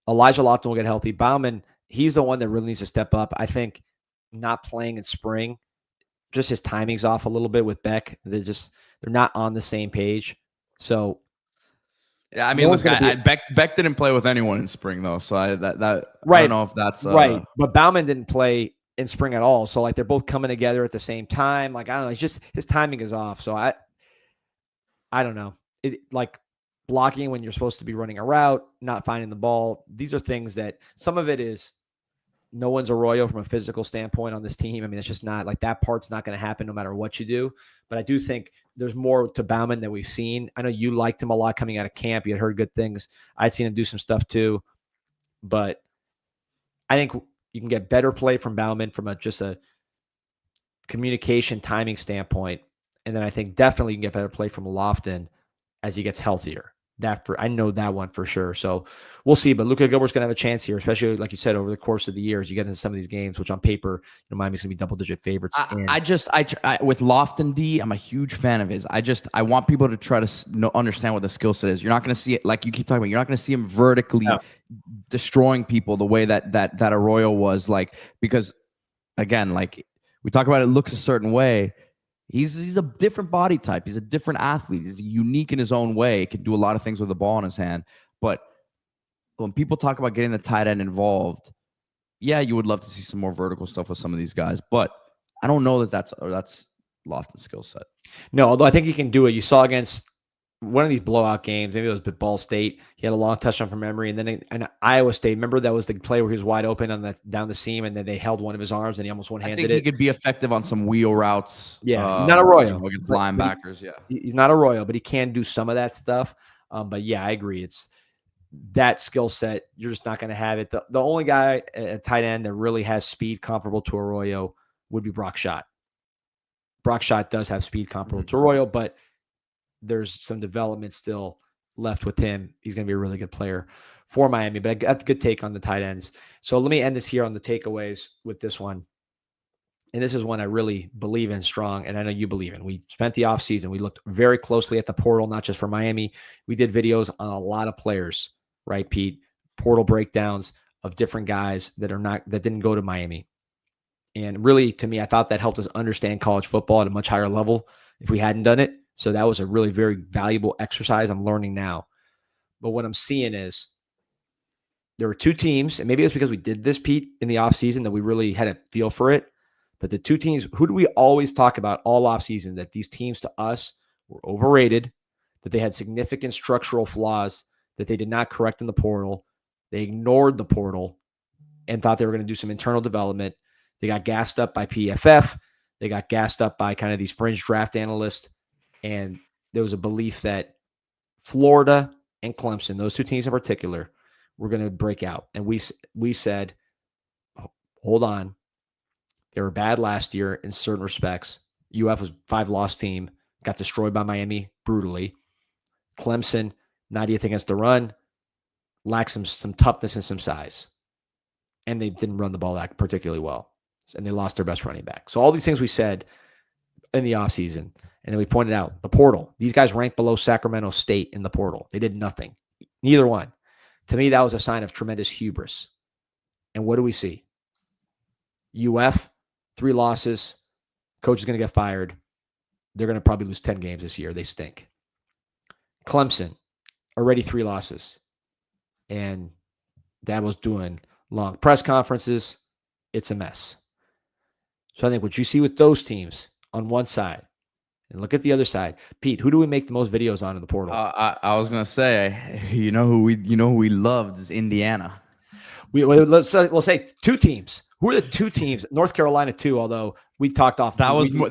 Elijah Lofton will get healthy. Bauman, he's the one that really needs to step up. I think not playing in spring, just his timing's off a little bit with Beck. They're not on the same page. So yeah, I mean, look, Beck didn't play with anyone in spring though, so I don't know if that's right. But Bauman didn't play in spring at all, so like they're both coming together at the same time. Like I don't know, it's just his timing is off. So I don't know. It like blocking when you're supposed to be running a route, not finding the ball. These are things that some of it is no one's Arroyo from a physical standpoint on this team. I mean, it's just not like that part's not going to happen no matter what you do. But I do think there's more to Bauman than we've seen. I know you liked him a lot coming out of camp. You had heard good things. I'd seen him do some stuff too. But I think you can get better play from Bauman from just a communication timing standpoint. And then I think definitely you can get better play from Lofton as he gets healthier. I know that one for sure. So we'll see. But Luka Gilbert's going to have a chance here, especially like you said, over the course of the years. You get into some of these games, which on paper, Miami's going to be double-digit favorites. I with Lofton D, I'm a huge fan of his. I want people to try to understand what the skill set is. You're not going to see it like you keep talking about. You're not going to see him vertically destroying people the way that Arroyo was, like, because again, like we talk about, it looks a certain way. He's a different body type. He's a different athlete. He's unique in his own way. He can do a lot of things with the ball in his hand. But when people talk about getting the tight end involved, yeah, you would love to see some more vertical stuff with some of these guys. But I don't know that's Lofton's skill set. No, although I think he can do it. You saw against one of these blowout games, maybe it was Ball State. He had a long touchdown from memory, and then in Iowa State, remember that was the play where he was wide open down the seam, and then they held one of his arms, and he almost one-handed it. I think he could be effective on some wheel routes. Yeah, not Arroyo against linebackers. Yeah, he's not Arroyo, but he can do some of that stuff. But yeah, I agree. It's that skill set. You're just not going to have it. The only guy at tight end that really has speed comparable to Arroyo would be Brock Schott. Brock Schott does have speed comparable to Arroyo, but there's some development still left with him. He's going to be a really good player for Miami, but I got a good take on the tight ends. So let me end this here on the takeaways with this one. And this is one I really believe in strong, and I know you believe in. We spent the offseason. We looked very closely at the portal, not just for Miami. We did videos on a lot of players, right, Pete? Portal breakdowns of different guys that didn't go to Miami. And really, to me, I thought that helped us understand college football at a much higher level if we hadn't done it. So that was a really very valuable exercise. I'm learning now. But what I'm seeing is there were two teams, and maybe it's because we did this, Pete, in the offseason that we really had a feel for it. But the two teams, who do we always talk about all offseason, that these teams to us were overrated, that they had significant structural flaws, that they did not correct in the portal. They ignored the portal and thought they were going to do some internal development. They got gassed up by PFF. They got gassed up by kind of these fringe draft analysts, and there was a belief that Florida and Clemson, those two teams in particular, were going to break out. And we said, hold on. They were bad last year in certain respects. UF was 5-loss team, got destroyed by Miami brutally. Clemson, 90th against the run, lacked some toughness and some size. And they didn't run the ball that particularly well. And they lost their best running back. So all these things we said in the offseason, and then we pointed out the portal. These guys ranked below Sacramento State in the portal. They did nothing. Neither one. To me, that was a sign of tremendous hubris. And what do we see? UF, 3 losses. Coach is going to get fired. They're going to probably lose 10 games this year. They stink. Clemson, already 3 losses. And that was doing long press conferences. It's a mess. So I think what you see with those teams on one side, and look at the other side. Pete, who do we make the most videos on in the portal? I was gonna say, who we loved is Indiana. We'll say 2 teams. Who are the 2 teams? North Carolina 2. Although we talked off. That was for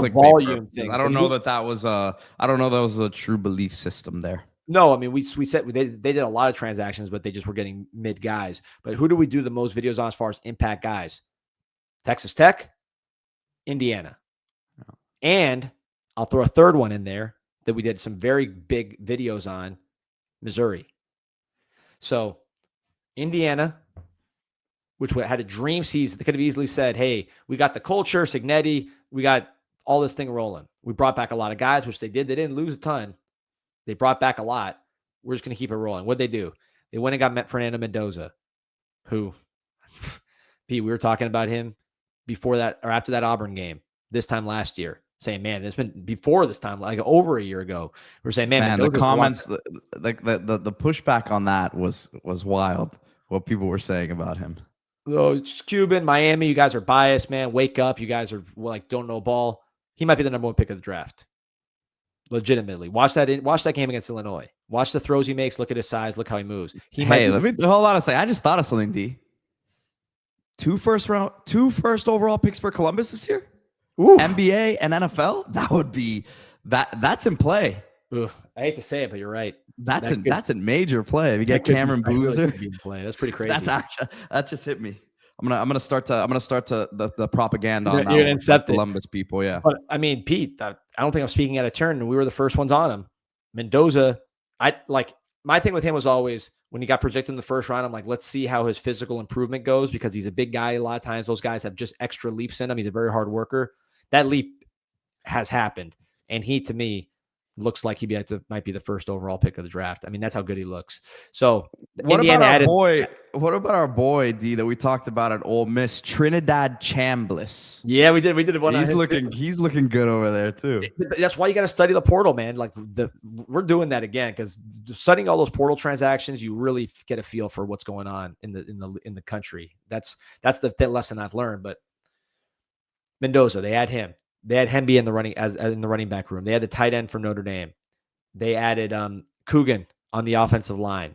a volume thing. I don't know that was a true belief system there. No, I mean we said they did a lot of transactions, but they just were getting mid guys. But who do we do the most videos on as far as impact guys? Texas Tech, Indiana. And I'll throw a third one in there that we did some very big videos on, Missouri. So Indiana, which had a dream season, they could have easily said, hey, we got the culture, Signetti, we got all this thing rolling. We brought back a lot of guys, which they did. They didn't lose a ton. They brought back a lot. We're just going to keep it rolling. What'd they do? They went and got Fernando Mendoza, who, Pete, we were talking about him before that or after that Auburn game this time last year, saying, man, it's been before this time, like over a year ago. We were saying, man, the comments, the pushback on that was wild. What people were saying about him. Oh, it's Cuban, Miami. You guys are biased, man. Wake up. You guys are like, don't know ball. He might be the number 1 pick of the draft. Legitimately. Watch that game against Illinois. Watch the throws he makes. Look at his size. Look how he moves. Let me hold on a second. I just thought of something, D. 2 first overall picks for Columbus this year? Ooh. NBA and NFL? That would be that's in play. Ooh, I hate to say it, but you're right. That's a major play. If you get Cameron Boozer, really play. That's pretty crazy. That just hit me. I'm gonna start the propaganda on you're that Columbus people. Yeah, but I mean, Pete, I don't think I'm speaking out of turn. And we were the first ones on him. Mendoza, my thing with him was always when he got projected in the first round. I'm like, let's see how his physical improvement goes because he's a big guy. A lot of times, those guys have just extra leaps in him. He's a very hard worker. That leap has happened, and he, to me, looks like he might be the first overall pick of the draft. I mean, that's how good he looks. So what about our boy D that we talked about at Ole Miss, Trinidad Chambliss? Yeah, we did one. He's looking good over there too. That's why you got to study the portal, man. Like we're doing that again because studying all those portal transactions, you really get a feel for what's going on in the country. That's the lesson I've learned. But Mendoza, they had him. They had Hemby in the running back room. They had the tight end from Notre Dame. They added Coogan on the offensive line.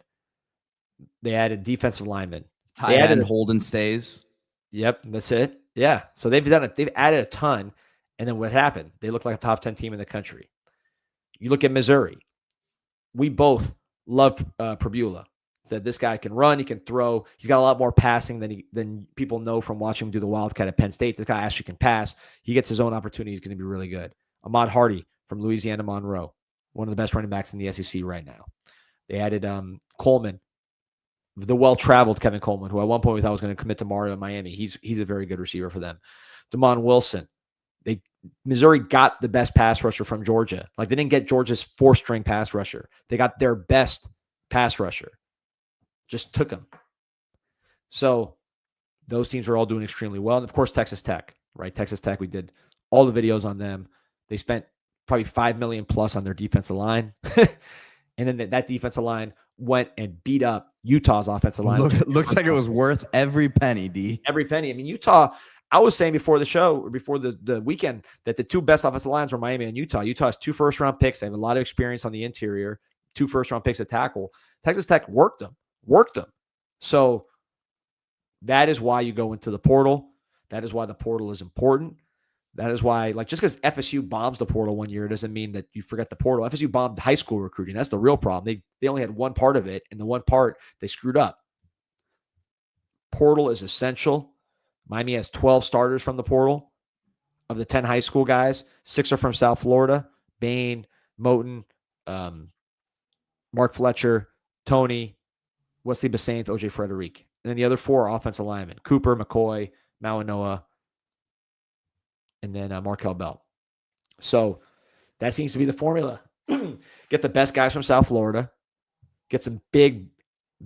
They added defensive linemen. Tight end Holden Stays. Yep, that's it. Yeah. So they've done it. They've added a ton. And then what happened? They look like a top 10 team in the country. You look at Missouri. We both love Prabula. Said this guy can run, he can throw. He's got a lot more passing than people know from watching him do the Wildcat at Penn State. This guy actually can pass. He gets his own opportunity. He's going to be really good. Ahmad Hardy from Louisiana Monroe, one of the best running backs in the SEC right now. They added Coleman, the well-traveled Kevin Coleman, who at one point we thought was going to commit to Mario in Miami. He's a very good receiver for them. Damon Wilson. Missouri got the best pass rusher from Georgia. Like they didn't get Georgia's 4th-string pass rusher. They got their best pass rusher. Just took them. So those teams are all doing extremely well. And of course, Texas Tech, right? Texas Tech, we did all the videos on them. They spent probably $5 million plus on their defensive line. And then that defensive line went and beat up Utah's offensive line. Looks like it was worth every penny, D. Every penny. I mean, Utah, I was saying before the show, or before the weekend, that the 2 best offensive lines were Miami and Utah. Utah has 2 first-round picks. They have a lot of experience on the interior, 2 first-round picks at tackle. Texas Tech worked them. So that is why you go into the portal. That is why the portal is important. That is why, like, just because FSU bombs the portal one year doesn't mean that you forget the portal. FSU bombed high school recruiting. That's the real problem. They only had one part of it, and the one part they screwed up. Portal is essential. Miami has 12 starters from the portal. Of the 10 high school guys, 6 are from South Florida. Bain, Moten, Mark Fletcher, Tony, Wesley Basaint, OJ Frederic. And then the other 4 are offensive linemen: Cooper, McCoy, Mawanoa, and then Markel Bell. So that seems to be the formula. Get the best guys from South Florida. Get some big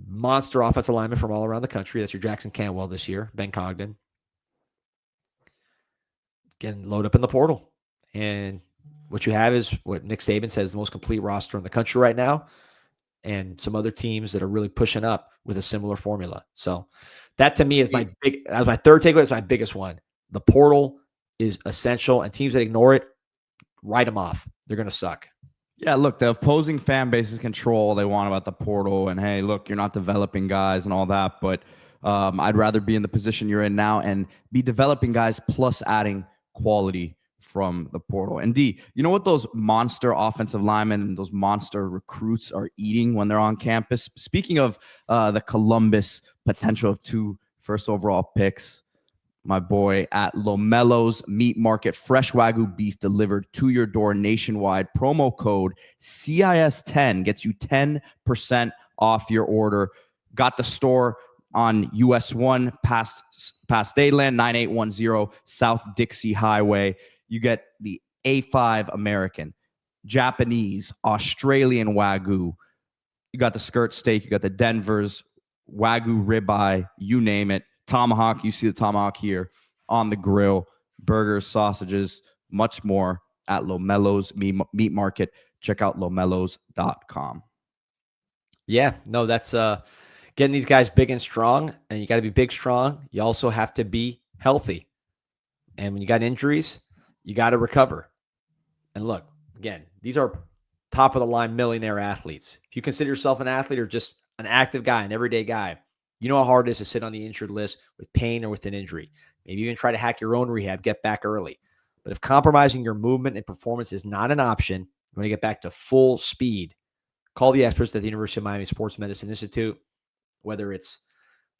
monster offensive linemen from all around the country. That's your Jackson Cantwell this year, Ben Cogden. Again, load up in the portal. And what you have is what Nick Saban says, the most complete roster in the country right now, and some other teams that are really pushing up with a similar formula. So that to me is my third takeaway. It's my biggest one. The portal is essential, and teams that ignore it, write them off. They're going to suck. Yeah, look, the opposing fan bases control all they want about the portal, and hey, look, you're not developing guys and all that, but I'd rather be in the position you're in now and be developing guys plus adding quality from the portal. And D, you know what those monster offensive linemen and those monster recruits are eating when they're on campus? Speaking of the Columbus potential of 2 first overall picks, my boy at Lomello's Meat Market, fresh Wagyu beef delivered to your door nationwide. Promo code CIS10 gets you 10% off your order. Got the store on US 1 past Dayland, 9810 South Dixie Highway. You get the A5 American, Japanese, Australian Wagyu. You got the skirt steak. You got the Denver's, Wagyu ribeye, you name it. Tomahawk, you see the tomahawk here on the grill, burgers, sausages, much more at Lomello's Meat Market. Check out lomellos.com. Yeah, no, that's getting these guys big and strong, and you got to be big, strong. You also have to be healthy. And when you got injuries, you got to recover. And look, again, these are top of the line millionaire athletes. If you consider yourself an athlete or just an active guy, an everyday guy, you know how hard it is to sit on the injured list with pain or with an injury. Maybe even try to hack your own rehab, get back early. But if compromising your movement and performance is not an option, you want to get back to full speed, call the experts at the University of Miami Sports Medicine Institute, whether it's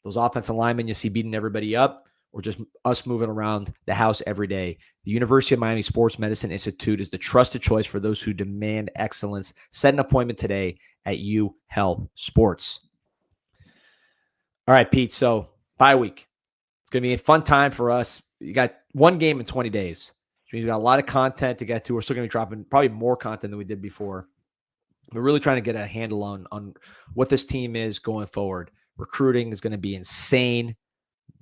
those offensive linemen you see beating everybody up or just us moving around the house every day. The University of Miami Sports Medicine Institute is the trusted choice for those who demand excellence. Set an appointment today at U Health Sports. All right, Pete. So bye week. It's going to be a fun time for us. You got one game in 20 days. Which means we got a lot of content to get to. We're still going to be dropping probably more content than we did before. We're really trying to get a handle on what this team is going forward. Recruiting is going to be insane.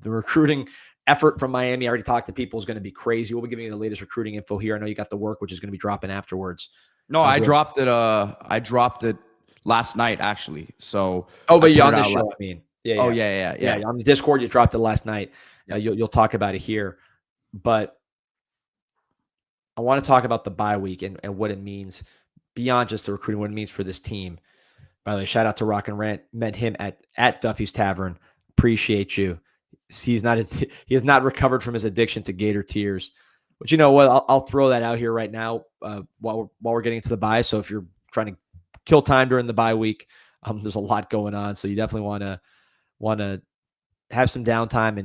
The recruiting effort from Miami, I already talked to people, is going to be crazy. We'll be giving you the latest recruiting info here. I know you got the work, which is going to be dropping afterwards. No, I dropped it. I dropped it last night, actually. So, but you're on the show. I mean, yeah. Oh, yeah. On the Discord, you dropped it last night. You'll talk about it here, but I want to talk about the bye week and what it means beyond just the recruiting, what it means for this team. By the way, shout out to Rock and Rant. Met him at Duffy's Tavern. Appreciate you. He has not recovered from his addiction to Gator tears. But you know what? I'll throw that out here right now while we're getting to the bye. So if you're trying to kill time during the bye week, there's a lot going on. So you definitely want to have some downtime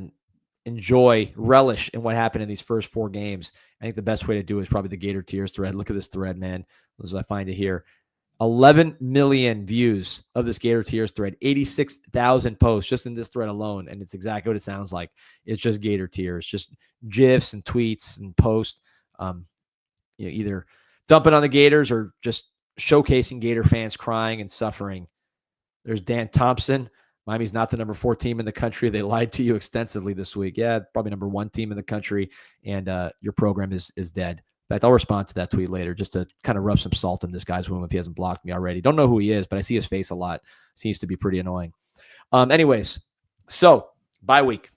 and relish in what happened in these first 4 games. I think the best way to do it is probably the Gator tears thread. Look at this thread, man. As I find it here. 11 million views of this Gator tears thread, 86,000 posts just in this thread alone. And it's exactly what it sounds like. It's just Gator tears, just GIFs and tweets and posts, either dumping on the Gators or just showcasing Gator fans crying and suffering. There's Dan Thompson. Miami's not the number 4 team in the country. They lied to you extensively this week. Yeah, probably number 1 team in the country. And your program is dead. In fact, I'll respond to that tweet later just to kind of rub some salt in this guy's wound if he hasn't blocked me already. Don't know who he is, but I see his face a lot. Seems to be pretty annoying. Anyways, so bye week.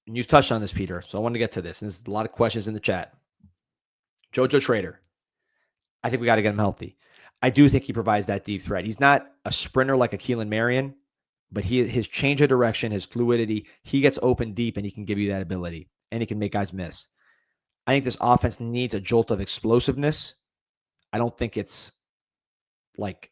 And you touched on this, Peter, so I wanted to get to this. And there's a lot of questions in the chat. JoJo Trader. I think we got to get him healthy. I do think he provides that deep threat. He's not a sprinter like a Keelan Marion, but his change of direction, his fluidity, he gets open deep and he can give you that ability and he can make guys miss. I think this offense needs a jolt of explosiveness. I don't think it's like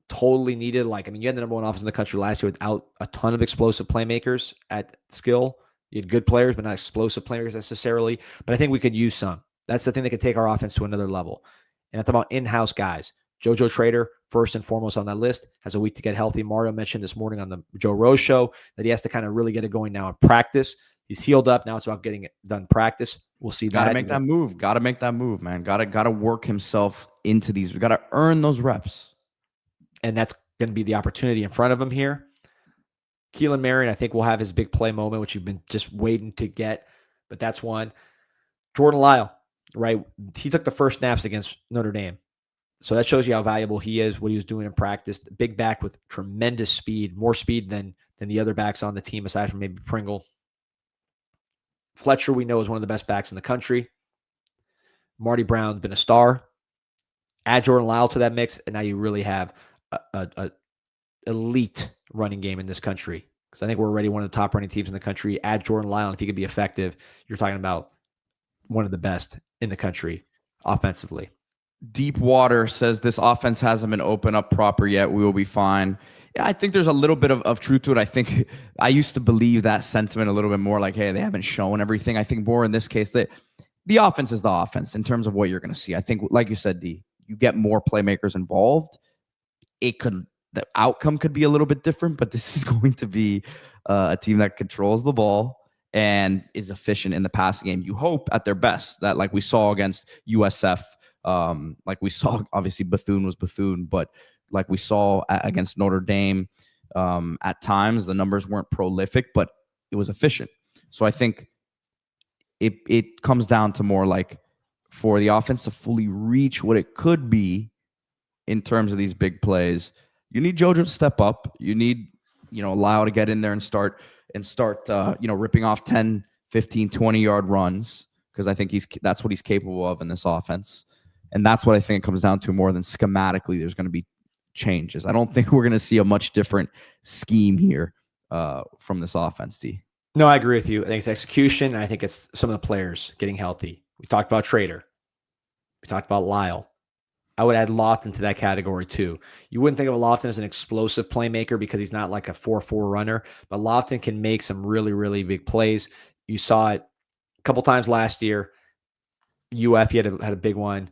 totally needed. Like, I mean, you had the number one offense in the country last year without a ton of explosive playmakers at skill. You had good players, but not explosive playmakers necessarily. But I think we could use some. That's the thing that could take our offense to another level. And it's about in-house guys. JoJo Trader, first and foremost on that list, has a week to get healthy. Mario mentioned this morning on the Joe Rose show that he has to kind of really get it going now in practice. He's healed up. Now it's about getting it done in practice. We'll see that. Got to make that move. Got to make that move, man. Got to work himself into these. We got to earn those reps. And that's going to be the opportunity in front of him here. Keelan Marion, I think, will have his big play moment, which you've been just waiting to get. But that's one. Jordan Lyle, right? He took the first snaps against Notre Dame. So that shows you how valuable he is, what he was doing in practice. Big back with tremendous speed, more speed than the other backs on the team, aside from maybe Pringle. Fletcher, we know, is one of the best backs in the country. Marty Brown's been a star. Add Jordan Lyle to that mix, and now you really have a elite running game in this country. Because I think we're already one of the top running teams in the country. Add Jordan Lyle, and if he could be effective, you're talking about one of the best in the country offensively. Deep Water says this offense hasn't been opened up proper yet. We will be fine. Yeah, I think there's a little bit of truth to it. I think I used to believe that sentiment a little bit more, like, hey, they haven't shown everything. I think more in this case that the offense is the offense in terms of what you're going to see. I think, like you said, D, you get more playmakers involved. The outcome could be a little bit different, but this is going to be a team that controls the ball and is efficient in the passing game. You hope at their best that, like we saw against USF, like we saw, obviously Bethune was Bethune, but like we saw against Notre Dame, at times the numbers weren't prolific, but it was efficient. So I think it comes down to more like for the offense to fully reach what it could be in terms of these big plays, you need JoJo to step up. You need, Lyle to get in there and start, ripping off 10, 15, 20-yard runs, because I think that's what he's capable of in this offense. And that's what I think it comes down to more than schematically there's going to be changes. I don't think we're going to see a much different scheme here from this offense, D. No, I agree with you. I think it's execution, and I think it's some of the players getting healthy. We talked about Trader. We talked about Lyle. I would add Lofton to that category too. You wouldn't think of Lofton as an explosive playmaker because he's not like a 4-4 runner, but Lofton can make some really, really big plays. You saw it a couple times last year. UF, he had a big one,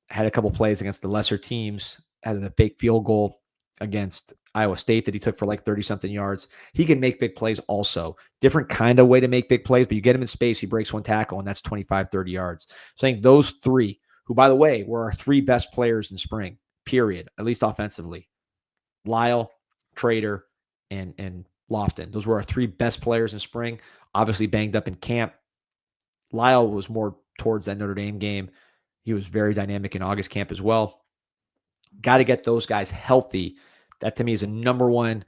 had a couple plays against the lesser teams, had a fake field goal against Iowa State that he took for like 30-something yards. He can make big plays also. Different kind of way to make big plays, but you get him in space, he breaks one tackle, and that's 25, 30 yards. So I think those three, who, by the way, were our three best players in spring, period, at least offensively. Lyle, Trader, and Lofton. Those were our three best players in spring, obviously banged up in camp. Lyle was more towards that Notre Dame game. He was very dynamic in August camp as well. Got to get those guys healthy. That to me is a number one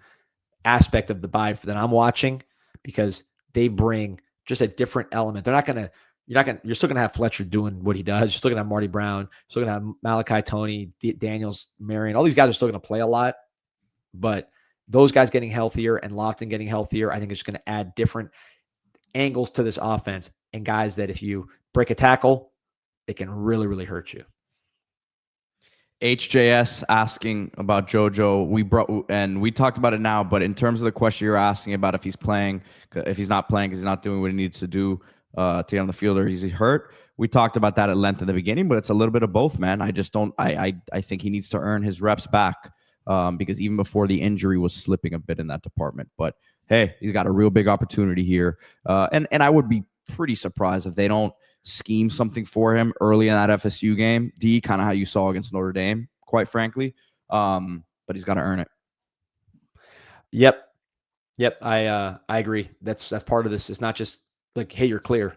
aspect of the Vibe that I'm watching, because they bring just a different element. You're still gonna have Fletcher doing what he does. You're still gonna have Marty Brown. You're still gonna have Malachi Tony, Daniels, Marion. All these guys are still gonna play a lot, but those guys getting healthier and Lofton getting healthier, I think it's gonna add different angles to this offense, and guys that if you break a tackle, it can really, really hurt you. HJS asking about JoJo. We talked about it now, but in terms of the question you're asking about if he's not playing because he's not doing what he needs to do to get on the field, or is he hurt? We talked about that at length in the beginning, but it's a little bit of both, man. I just don't. I think he needs to earn his reps back because even before the injury was slipping a bit in that department. But hey, he's got a real big opportunity here, and I would be pretty surprised if they don't scheme something for him early in that FSU game. D, kind of how you saw against Notre Dame, quite frankly. But he's got to earn it. Yep. I agree. That's part of this. It's not just like, hey, you're clear.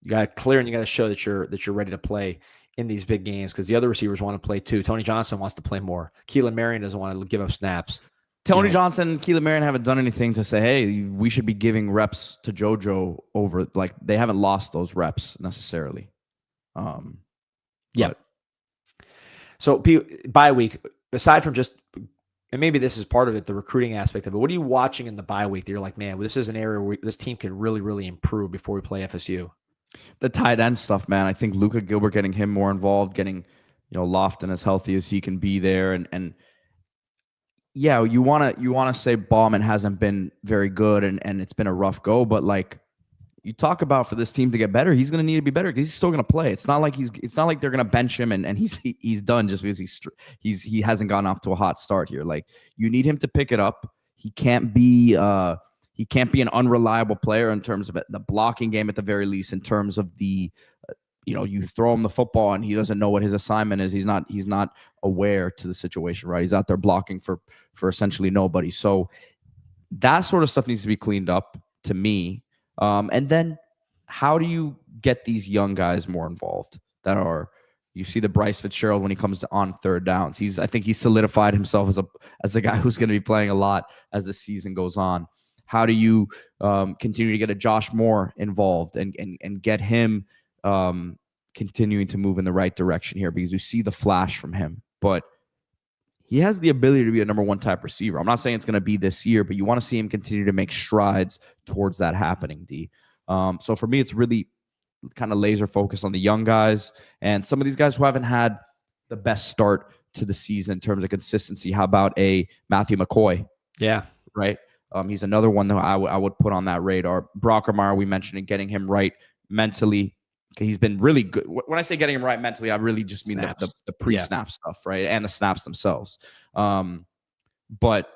You got to clear, and you got to show that you're ready to play in these big games, because the other receivers want to play too. Tony Johnson wants to play more. Keelan Marion doesn't want to give up snaps. Tony Johnson and Keelan Marion haven't done anything to say, hey, we should be giving reps to JoJo over. Like, they haven't lost those reps necessarily. Yeah. So bye week, aside from just and maybe this is part of it, the recruiting aspect of it. What are you watching in the bye week that you're like, man, this is an area where this team can really, really improve before we play FSU? The tight end stuff, man. I think Luka Gilbert getting him more involved, getting Lofton as healthy as he can be there, and yeah, you wanna say Bauman hasn't been very good and it's been a rough go, but like you talk about for this team to get better, he's going to need to be better because he's still going to play. It's not like they're going to bench him and he's done just because he hasn't gotten off to a hot start here. Like you need him to pick it up. He can't be an unreliable player in terms of the blocking game at the very least. In terms of the you throw him the football and he doesn't know what his assignment is. He's not aware to the situation, right? He's out there blocking for essentially nobody. So that sort of stuff needs to be cleaned up to me. And then how do you get these young guys more involved you see the Bryce Fitzgerald when he comes on third downs. I think he's solidified himself as a guy who's going to be playing a lot as the season goes on. How do you continue to get a Josh Moore involved and get him continuing to move in the right direction here? Because you see the flash from him, but he has the ability to be a number one type receiver. I'm not saying it's going to be this year, but you want to see him continue to make strides towards that happening, D. So for me, it's really kind of laser focused on the young guys and some of these guys who haven't had the best start to the season in terms of consistency. How about a Matthew McCoy? Yeah. Right. He's another one that I would put on that radar. Brockermeyer, we mentioned it, getting him right mentally. He's been really good. When I say getting him right mentally, I really just mean the pre-snap stuff, right? And the snaps themselves. But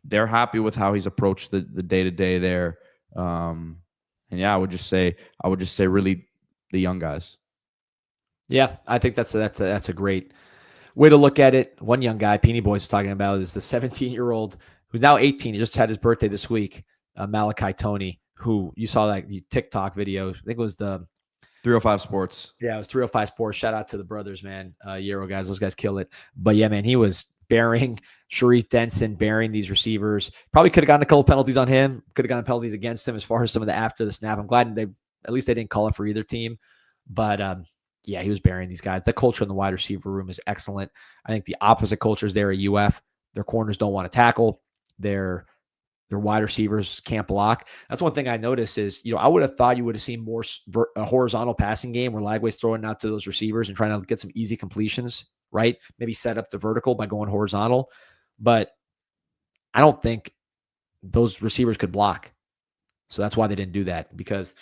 they're happy with how he's approached the day-to-day there. And yeah, I would just say really the young guys. Yeah, I think that's a great way to look at it. One young guy, Peony Boy's talking about, is the 17-year-old who's now 18. He just had his birthday this week, Malachi Tony, who you saw that TikTok video. I think it was the 305 Sports. Yeah, it was 305 Sports. Shout out to the brothers, man. Euro guys. Those guys kill it. But yeah, man, he was bearing Sharif Denson, bearing these receivers. Probably could have gotten a couple penalties on him. Could have gotten penalties against him as far as some of the after the snap. I'm glad at least they didn't call it for either team. But yeah, he was bearing these guys. The culture in the wide receiver room is excellent. I think the opposite culture is there at UF. Their corners don't want to tackle. Their wide receivers can't block. That's one thing I noticed is, I would have thought you would have seen more a horizontal passing game where Lagway's throwing out to those receivers and trying to get some easy completions, right? Maybe set up the vertical by going horizontal. But I don't think those receivers could block. So that's why they didn't do that, because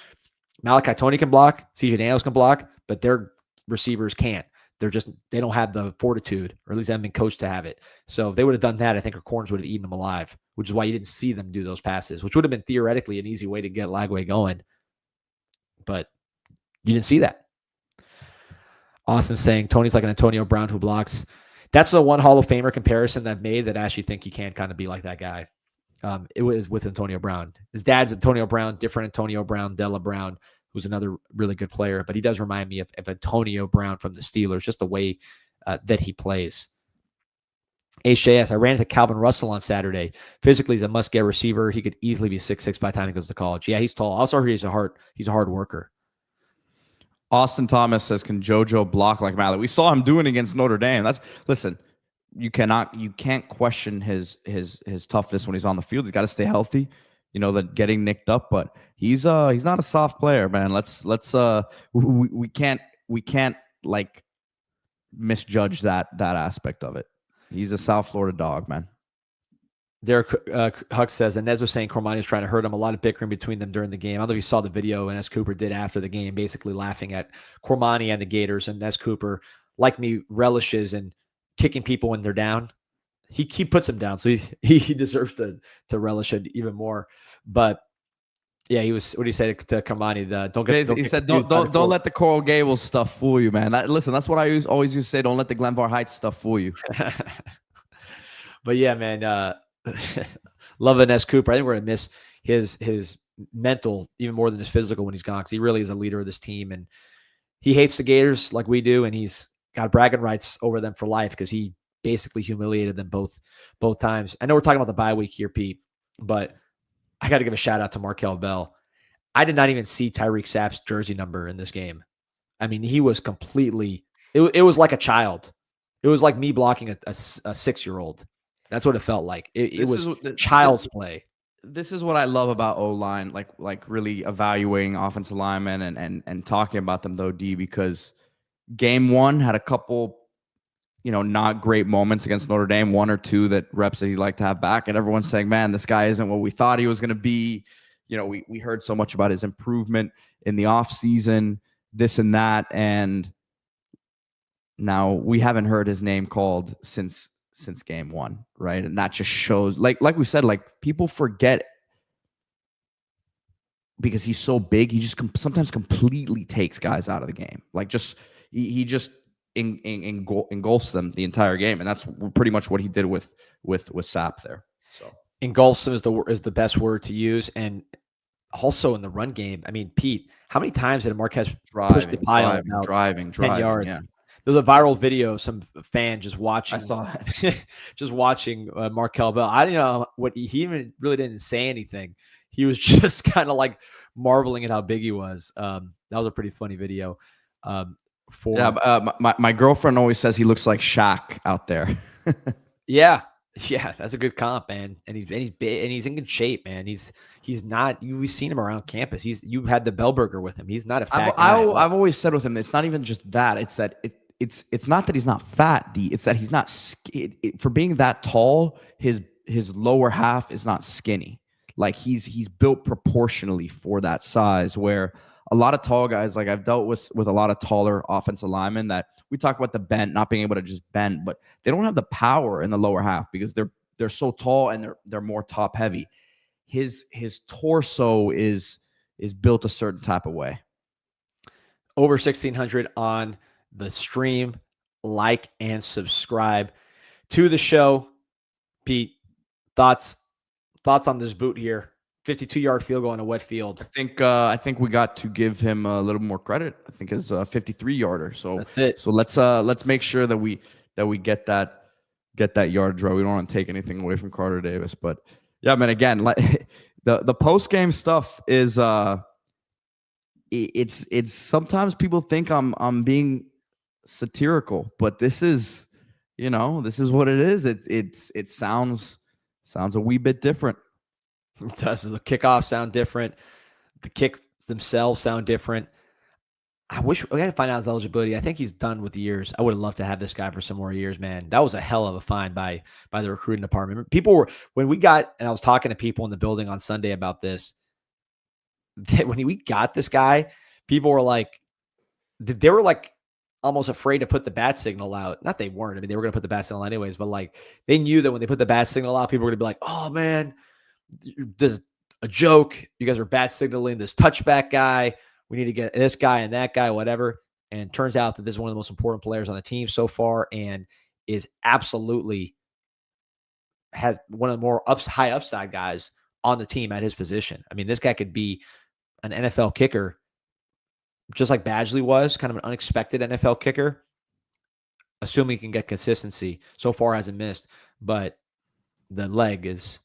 Malachi Tony can block, CJ Daniels can block, but their receivers can't. They don't have the fortitude, or at least they haven't been coached to have it. So if they would have done that, I think our corners would have eaten them alive, which is why you didn't see them do those passes, which would have been theoretically an easy way to get Lagway going. But you didn't see that. Austin saying Tony's like an Antonio Brown who blocks. That's the one Hall of Famer comparison that I've made that I actually think you can kind of be like that guy. It was with Antonio Brown. His dad's Antonio Brown, different Antonio Brown, Della Brown, who's another really good player, but he does remind me of Antonio Brown from the Steelers, just the way that he plays. HJS, I ran into Calvin Russell on Saturday. Physically, he's a must-get receiver. He could easily be 6'6" by the time he goes to college. Yeah, he's tall. Also, he's a hard worker. Austin Thomas says, can JoJo block like Mallet? We saw him doing it against Notre Dame. Listen, you can't question his toughness when he's on the field. He's got to stay healthy. That getting nicked up, but he's not a soft player, man. We can't like misjudge that aspect of it. He's a South Florida dog, man. Derek Huck says, and Nez was saying Cormani was trying to hurt him. A lot of bickering between them during the game. I don't know if you saw the video and Nez Cooper did after the game, basically laughing at Cormani and the Gators. And Nez Cooper, like me, relishes in kicking people when they're down. He puts them down, so he deserves to relish it even more. But yeah, he was. What do you say to Cormani? He said, "Don't let the Coral Gables stuff fool you, man." Listen, that's what I always used to say. Don't let the Glenvar Heights stuff fool you. But yeah, man, loving S. Cooper. I think we're gonna miss his mental even more than his physical when he's gone, because he really is a leader of this team, and he hates the Gators like we do, and he's got bragging rights over them for life because he basically humiliated them both times. I know we're talking about the bye week here, Pete, but I got to give a shout out to Markel Bell. I did not even see Tyreek Sapp's jersey number in this game. I mean, he was completely, it was like a child. It was like me blocking a 6-year-old. That's what it felt like. It This was is child's play. this is what I love about O-line, like really evaluating offensive linemen and talking about them though, D, because game one had a couple, not great moments against Notre Dame, one or two that reps that he'd like to have back. And everyone's saying, man, this guy isn't what we thought he was going to be. We heard so much about his improvement in the offseason, this and that. And now we haven't heard his name called since game one, right? And that just shows, like we said, like people forget because he's so big, he just sometimes completely takes guys out of the game. Like he just engulfs them the entire game, and that's pretty much what he did with Sapp there. So engulfs them is the best word to use, and also in the run game. I mean, Pete, how many times did Marquez push the pile driving 10 yards? Yeah. There's a viral video of some fan just watching. I saw it. Just watching Markel Bell. I don't know what he even really didn't say anything. He was just kind of like marveling at how big he was. That was a pretty funny video. My girlfriend always says he looks like Shaq out there. Yeah, that's a good comp, man. And he's big and he's in good shape, man. He's not. We've seen him around campus. You've had the Bellburger with him. He's not a fat guy. I've always said with him, it's not even just that. It's that it's not that he's not fat, D. It's that he's not for being that tall. His lower half is not skinny. Like he's built proportionally for that size. Where a lot of tall guys, like I've dealt with a lot of taller offensive linemen that we talk about the bend, not being able to just bend, but they don't have the power in the lower half because they're so tall and they're more top heavy. His torso is built a certain type of way. Over 1,600 on the stream. Like and subscribe to the show. Pete, thoughts on this boot here? 52-yard field goal in a wet field. I think we got to give him a little more credit. I think it's a 53-yarder. So that's it. So let's make sure that we get that yardage right. We don't want to take anything away from Carter Davis, but yeah, man. Again, like the post game stuff is it's sometimes people think I'm being satirical, but this is what it is. It sounds a wee bit different. It does. The kickoffs sound different. The kicks themselves sound different. I wish we got to find out his eligibility. I think he's done with the years. I would have loved to have this guy for some more years, man. That was a hell of a find by the recruiting department. When we got, and I was talking to people in the building on Sunday about this, when we got this guy, people were like, they were like almost afraid to put the bat signal out. Not they weren't. I mean, they were going to put the bat signal out anyways, but like they knew that when they put the bat signal out, people were going to be like, oh man, this is a joke. You guys are bat signaling this touchback guy. We need to get this guy and that guy, whatever. And it turns out that this is one of the most important players on the team so far and is absolutely had one of the more high upside guys on the team at his position. I mean, this guy could be an NFL kicker, just like Badgley was, kind of an unexpected NFL kicker, assuming he can get consistency. So far hasn't missed, but the leg is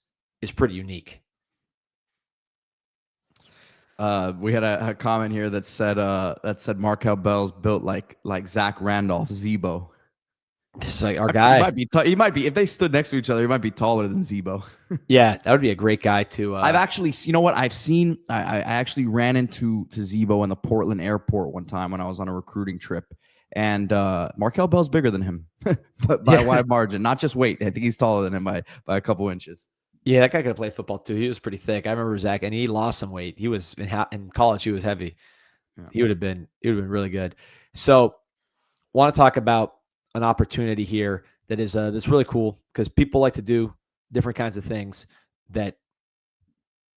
pretty unique. We had a comment here that said Markel Bell's built like Zach Randolph, Zebo. This is like our guy. He might be if they stood next to each other, he might be taller than Zebo. Yeah, that would be a great guy to. I've actually, I actually ran into Zebo in the Portland airport one time when I was on a recruiting trip, and Markel Bell's bigger than him, but by a wide margin. Not just weight. I think he's taller than him by a couple inches. Yeah, that guy could have played football too. He was pretty thick. I remember Zach, and he lost some weight. He was in college. He was heavy. Yeah. He would have been really good. So, want to talk about an opportunity here that is that's really cool because people like to do different kinds of things that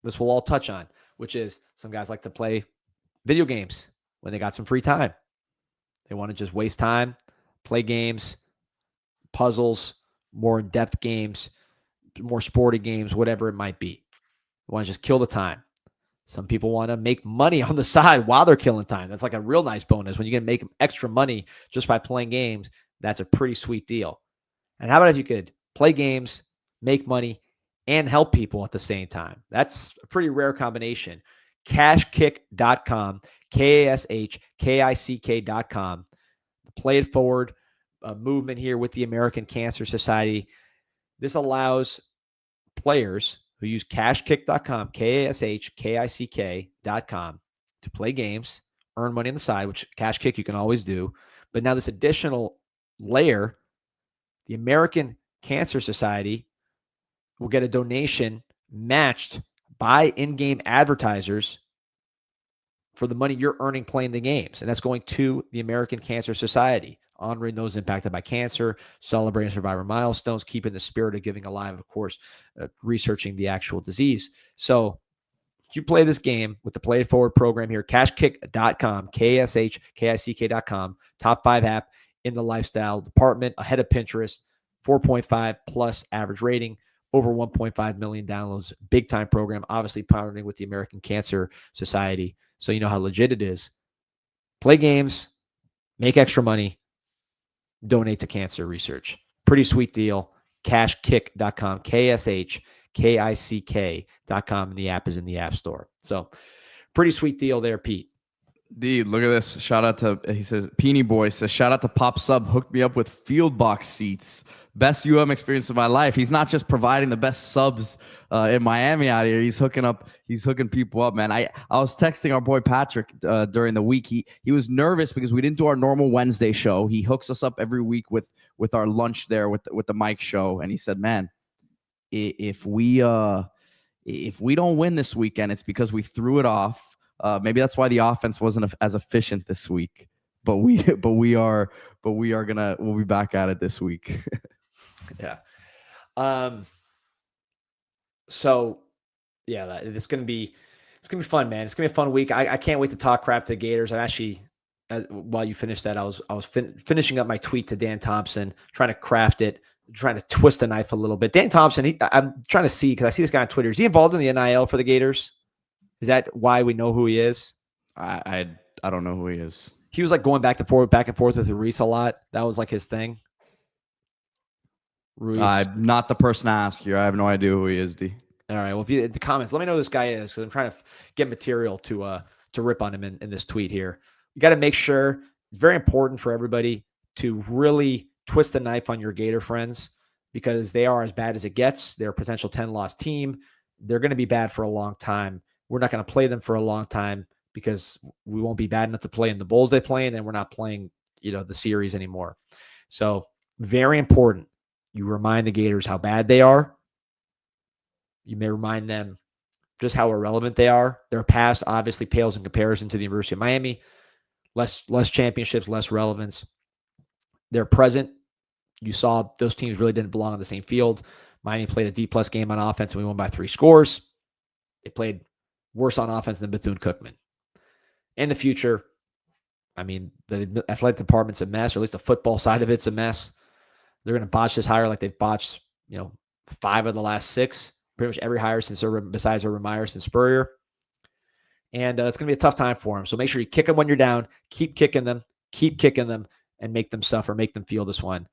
this will all touch on, which is some guys like to play video games when they got some free time. They want to just waste time, play games, puzzles, more in-depth games, more sporty games, whatever it might be. You want to just kill the time. Some people want to make money on the side while they're killing time. That's like a real nice bonus. When you can make extra money just by playing games, that's a pretty sweet deal. And how about if you could play games, make money, and help people at the same time? That's a pretty rare combination. KashKick.com, KashKick.com. The Play It Forward movement here with the American Cancer Society. This allows players who use KashKick.com, KashKick.com, to play games, earn money on the side, which KashKick you can always do. But now this additional layer, the American Cancer Society will get a donation matched by in-game advertisers for the money you're earning playing the games. And that's going to the American Cancer Society, honoring those impacted by cancer, celebrating survivor milestones, keeping the spirit of giving alive, of course, researching the actual disease. So if you play this game with the Play It Forward program here, KashKick.com, KashKick.com, top 5 app in the lifestyle department, ahead of Pinterest, 4.5 plus average rating, over 1.5 million downloads, big time program, obviously partnering with the American Cancer Society. So you know how legit it is. Play games, make extra money, donate to cancer research. Pretty sweet deal. KashKick.com, KashKick.com, and the app is in the App Store. So pretty sweet deal there, Pete. Dude, look at this. Shout out to, he says, Peony Boy says, shout out to Pop Sub, hooked me up with field box seats. Best experience of my life. He's not just providing the best subs in Miami out here. He's hooking people up, man. I was texting our boy Patrick during the week. He was nervous because we didn't do our normal Wednesday show. He hooks us up every week with our lunch there with the Mike show. And he said, man, if we don't win this weekend, it's because we threw it off. Maybe that's why the offense wasn't as efficient this week. But we'll be back at it this week. Yeah. So yeah, it's gonna be fun, man. It's gonna be a fun week. I can't wait to talk crap to Gators. I actually, while you finished that, I was finishing up my tweet to Dan Thompson, trying to craft it, trying to twist the knife a little bit. Dan Thompson, I'm trying to see, because I see this guy on Twitter. Is he involved in the NIL for the Gators? Is that why we know who he is? I don't know who he is. He was like going back and forth with Ruiz a lot. That was like his thing. Ruiz. I'm not the person to ask you. I have no idea who he is, D. All right. Well, if you in the comments, let me know who this guy is, because I'm trying to get material to rip on him in this tweet here. You got to make sure, it's very important for everybody to really twist the knife on your Gator friends, because they are as bad as it gets. They're a potential 10-loss team. They're going to be bad for a long time. We're not going to play them for a long time because we won't be bad enough to play in the bowls they play in, and we're not playing, the series anymore. So very important. You remind the Gators how bad they are. You may remind them just how irrelevant they are. Their past obviously pales in comparison to the University of Miami. Less championships, less relevance. Their present, you saw those teams really didn't belong on the same field. Miami played a D-plus game on offense, and we won by 3 scores. They played worse on offense than Bethune-Cookman. In the future, I mean, the athletic department's a mess, or at least the football side of it's a mess. They're going to botch this hire like they've botched, 5 of the last 6. Pretty much every hire besides Urban Meyer since Spurrier. And it's going to be a tough time for them. So make sure you kick them when you're down. Keep kicking them, and make them suffer. Make them feel this one.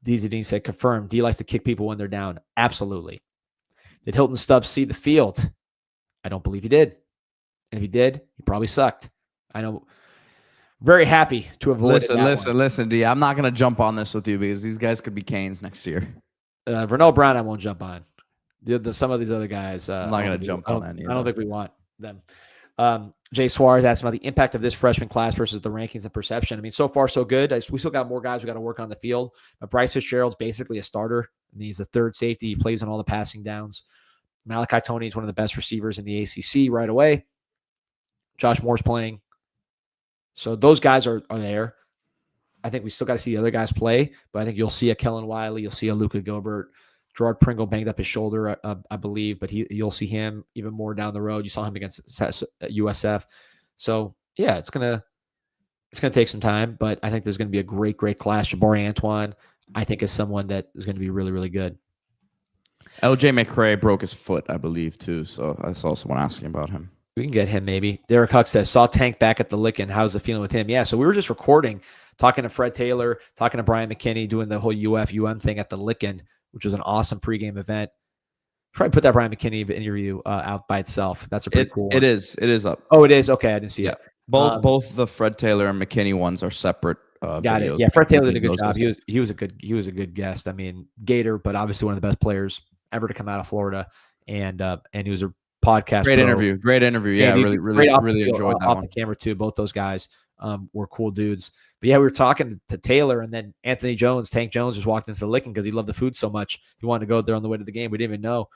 DZ Dean said, confirm. D likes to kick people when they're down. Absolutely. Did Hilton Stubbs see the field? I don't believe he did. And if he did, he probably sucked. I know. Very happy to avoid Listen, D. I'm not going to jump on this with you because these guys could be Canes next year. Vernell Brown, I won't jump on. Some of these other guys, I'm not going to jump on any. I don't think we want them. Jay Suarez asked about the impact of this freshman class versus the rankings and perception. I mean, so far so good. We still got more guys we got to work on the field. But Bryce Fitzgerald's basically a starter. I mean, he's a third safety. He plays on all the passing downs. Malachi Toney is one of the best receivers in the ACC right away. Josh Moore's playing. So those guys are there. I think we still got to see the other guys play, but I think you'll see a Kellen Wiley, you'll see a Luka Gilbert. Gerard Pringle banged up his shoulder, I believe, but you'll see him even more down the road. You saw him against USF. So yeah, it's gonna take some time, but I think there's gonna be a great class. Jabari Antoine, I think, is someone that is gonna be really, really good. LJ McCray broke his foot, I believe, too. So I saw someone asking about him. We can get him maybe. Derek Huck says, saw Tank back at the Lickin'. How's the feeling with him? Yeah, so we were just recording, talking to Fred Taylor, talking to Brian McKinney, doing the whole UF-UM thing at the Lickin', which was an awesome pregame event. Probably put that Brian McKinney interview out by itself. That's a pretty cool one. It is up. Oh, it is? Okay, I didn't see it. Both the Fred Taylor and McKinney ones are separate Got it. videos. Yeah, Fred Taylor did a Maybe good those job. guys He was a good guest. I mean, Gator, but obviously one of the best players ever to come out of Florida, and he was a podcast Great pro. interview. Great interview. Yeah, And he really, did great off really the field, enjoyed that off one. the camera too. Both those guys were cool dudes. But yeah, we were talking to Taylor, and then Anthony Jones, Tank Jones, just walked into the licking because he loved the food so much. He wanted to go there on the way to the game. We didn't even know.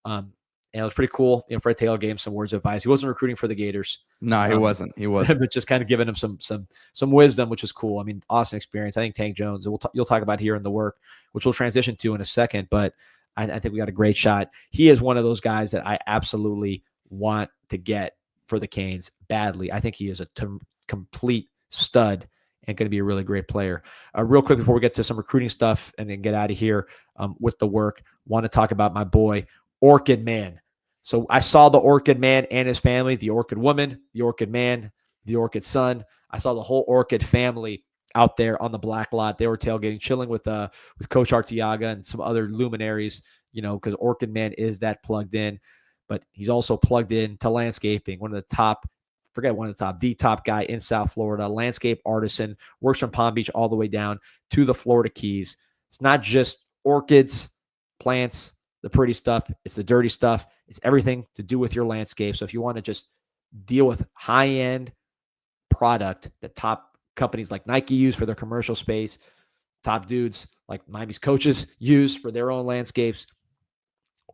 And it was pretty cool. You know, Fred Taylor gave him some words of advice. He wasn't recruiting for the Gators. No, he wasn't. He wasn't. But just kind of giving him some wisdom, which is cool. I mean, awesome experience. I think Tank Jones, you'll talk about here in the work, which we'll transition to in a second. But I think we got a great shot. He is one of those guys that I absolutely want to get for the Canes badly. I think he is a complete stud and going to be a really great player. Real quick before we get to some recruiting stuff and then get out of here with the work, want to talk about my boy OrchidMan. So I saw the OrchidMan and his family, the Orchid woman, the Orchid man, the Orchid son. I saw the whole Orchid family out there on the black lot. They were tailgating, chilling with Coach Artiaga and some other luminaries, you know, because OrchidMan is that plugged in, but he's also plugged in to landscaping. The top guy in South Florida, landscape artisan, works from Palm Beach all the way down to the Florida Keys. It's not just orchids, plants, the pretty stuff. It's the dirty stuff. It's everything to do with your landscape. So if you want to just deal with high-end product that top companies like Nike use for their commercial space, top dudes like Miami's coaches use for their own landscapes,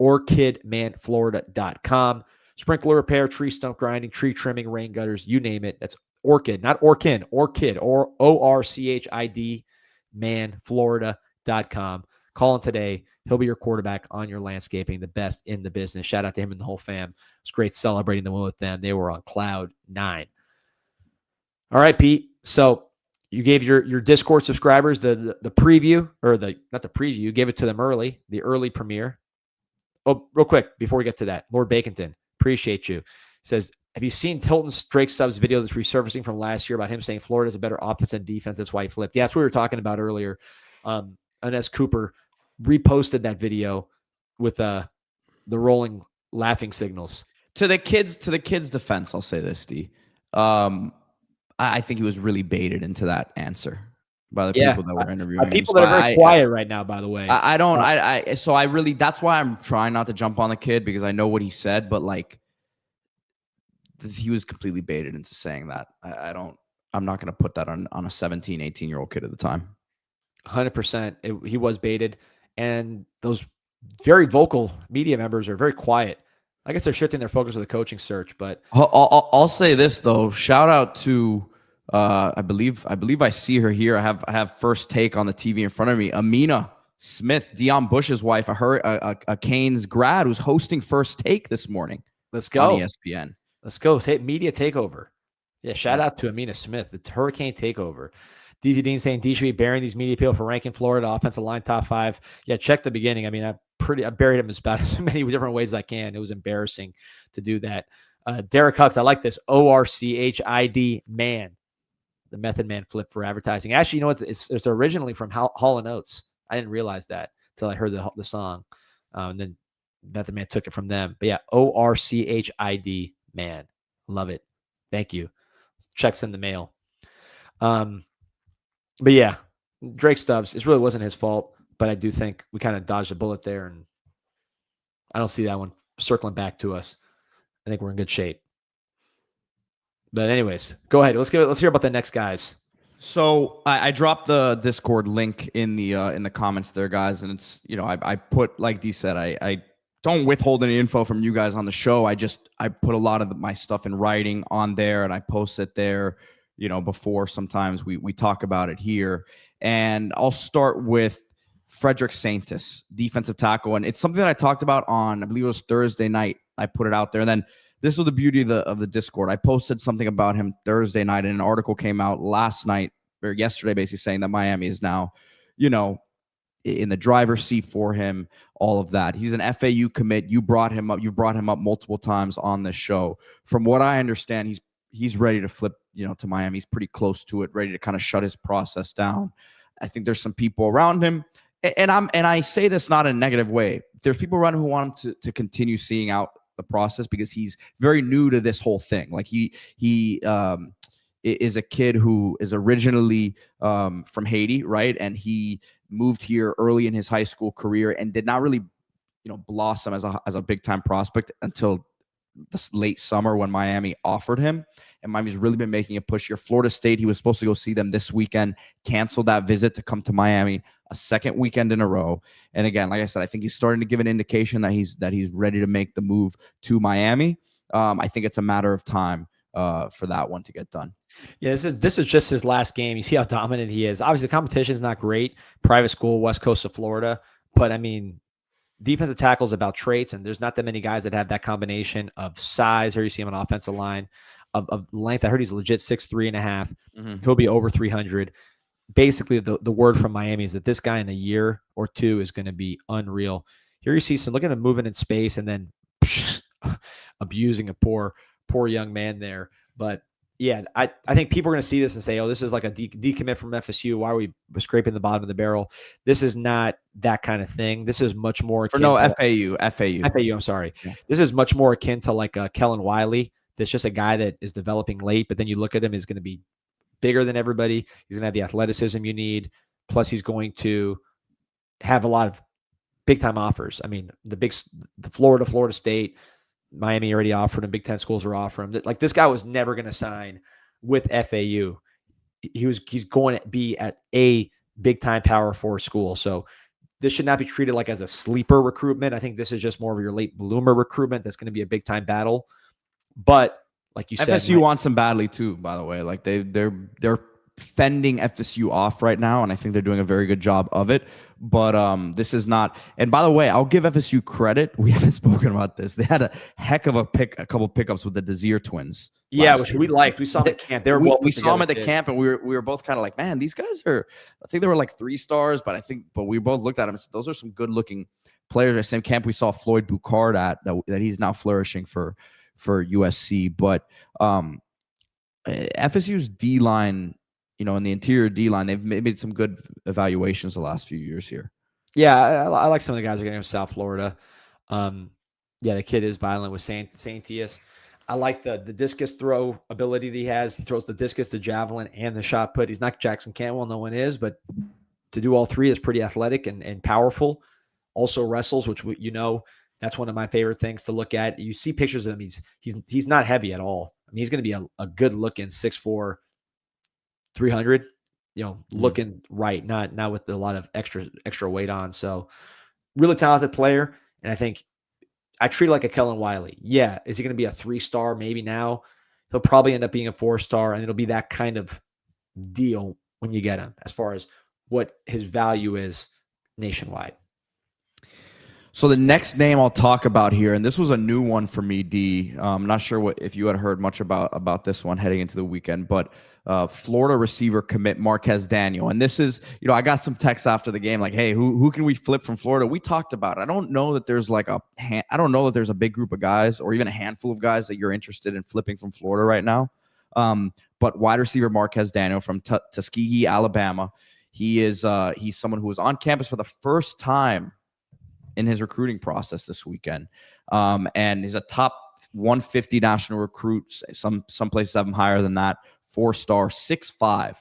OrchidManFlorida.com. Sprinkler repair, tree stump grinding, tree trimming, rain gutters, you name it. That's Orchid, not Orkin, Orchid, or ORCHID, manflorida.com. Call him today. He'll be your quarterback on your landscaping, the best in the business. Shout out to him and the whole fam. It's great celebrating the win with them. They were on cloud 9. All right, Pete. So you gave your Discord subscribers the preview, or not the preview. You gave it to them early, the early premiere. Oh, real quick before we get to that, Lord Baconton, appreciate you. Says, have you seen Hilton's Drake Stubbs video that's resurfacing from last year about him saying Florida's a better offense and defense? That's why he flipped. Yeah, that's what we were talking about earlier. Inez Cooper reposted that video with the rolling laughing signals. To the kids' defense, I'll say this, D. I think he was really baited into that answer by the people that were interviewing him. People that are very quiet right now, by the way. So I really, that's why I'm trying not to jump on the kid, because I know what he said, but like he was completely baited into saying that. I'm not going to put that on a 17, 18-year-old kid at the time. 100%. He was baited. And those very vocal media members are very quiet. I guess they're shifting their focus to the coaching search. But I'll say this though. Shout out to I believe I see her here. I have first take on the TV in front of me. Amina Smith, Deion Bush's wife, a Canes grad who's hosting First Take this morning. Let's go on ESPN. Let's go. Media takeover. Yeah, shout out to Amina Smith, the Hurricane takeover. DZ Dean saying D should be bearing these media appeal for ranking Florida offensive line top 5. Yeah, check the beginning. I mean, I buried him about as many different ways as I can. It was embarrassing to do that. Derek Hux, I like this. ORCHID man, the Method Man flip for advertising. Actually, you know what? It's originally from Hall & Oates. I didn't realize that until I heard the song. And then Method Man took it from them. But yeah, ORCHID man. Love it. Thank you. Checks in the mail. But yeah, Drake Stubbs, it really wasn't his fault, but I do think we kind of dodged a bullet there, and I don't see that one circling back to us. I think we're in good shape. But anyways, go ahead. Let's hear about the next guys. So I dropped the Discord link in the comments there, guys, and it's, you know, I put, like D said, I don't withhold any info from you guys on the show. I put a lot of my stuff in writing on there, and I post it there. You know, before sometimes we talk about it here. And I'll start with Frederick Saintis, defensive tackle. And it's something that I talked about on, I believe it was Thursday night. I put it out there. And then this was the beauty of the Discord. I posted something about him Thursday night, and an article came out last night or yesterday basically saying that Miami is now, you know, in the driver's seat for him, all of that. He's an FAU commit. You brought him up multiple times on this show. From what I understand, he's ready to flip, you know, to Miami. He's pretty close to it, ready to kind of shut his process down. I think there's some people around him, and I say this not in a negative way. There's people around him who want him to continue seeing out the process, because he's very new to this whole thing. Like he is a kid who is originally from Haiti, right? And he moved here early in his high school career and did not really, blossom as a big time prospect until this late summer when Miami offered him. And Miami's really been making a push here. Florida State, he was supposed to go see them this weekend, canceled that visit to come to Miami a second weekend in a row. And again, like I said, I think he's starting to give an indication that he's ready to make the move to Miami. I think it's a matter of time for that one to get done. Yeah, this is just his last game. You see how dominant he is. Obviously, the competition is not great. Private school, West Coast of Florida. But, I mean, defensive tackle is about traits, and there's not that many guys that have that combination of size. Here you see him on offensive line, of length. I heard he's legit 6'3.5". He'll be over 300. Basically, the word from Miami is that this guy in a year or two is going to be unreal. Here you see some, look at him moving in space and then abusing a poor young man there. But yeah, I think people are going to see this and say, oh, this is like a decommit from FSU. Why are we scraping the bottom of the barrel? This is not that kind of thing. This is much more akin to FAU. I'm sorry. Yeah. This is much more akin to like Kellen Wiley. That's just a guy that is developing late, but then you look at him, he's going to be bigger than everybody. He's going to have the athleticism you need. Plus, he's going to have a lot of big time offers. I mean, the Florida State, Miami already offered him. Big Ten schools are offering him. Like, this guy was never going to sign with FAU. He's going to be at a big time Power 4 school. So this should not be treated like as a sleeper recruitment. I think this is just more of your late bloomer recruitment. That's going to be a big time battle. But like you said, FSU wants him badly too, by the way. Like they're fending FSU off right now, and I think they're doing a very good job of it. But this is not. And by the way, I'll give FSU credit. We haven't spoken about this. They had a heck of a couple pickups with the Desir twins. Yeah, which we liked. We saw them at camp. We saw them at the camp, and we were both kind of like, man, these guys are. I think they were like 3 stars, but we both looked at them and said, those are some good looking players. At the same camp we saw Floyd Boucard at that he's now flourishing for USC. But FSU's D line, in the interior D line, they've made some good evaluations the last few years here. Yeah, I like some of the guys who are getting from South Florida. Yeah, the kid is violent with Saintius. I like the discus throw ability that he has. He throws the discus, the javelin, and the shot put. He's not Jackson Cantwell, no one is, but to do all three is pretty athletic and powerful. Also wrestles, which that's one of my favorite things to look at. You see pictures of him. He's not heavy at all. I mean, he's going to be a good looking 6'4", 300. Looking right, not with a lot of extra weight on. So really talented player, and I think I treat it like a Kellen Wiley. Yeah, is he going to be a 3-star? Maybe now. He'll probably end up being a 4-star, and it'll be that kind of deal when you get him, as far as what his value is nationwide. So the next name I'll talk about here, and this was a new one for me, D. I'm not sure if you had heard much about this one heading into the weekend, but Florida receiver commit Marquez Daniel. And this is, I got some texts after the game like, hey, who can we flip from Florida? We talked about it. I don't know that there's a big group of guys or even a handful of guys that you're interested in flipping from Florida right now. But wide receiver Marquez Daniel from Tuskegee, Alabama. He's someone who was on campus for the first time in his recruiting process this weekend. And he's a top 150 national recruit. Some places have him higher than that. 4-star, 6'5".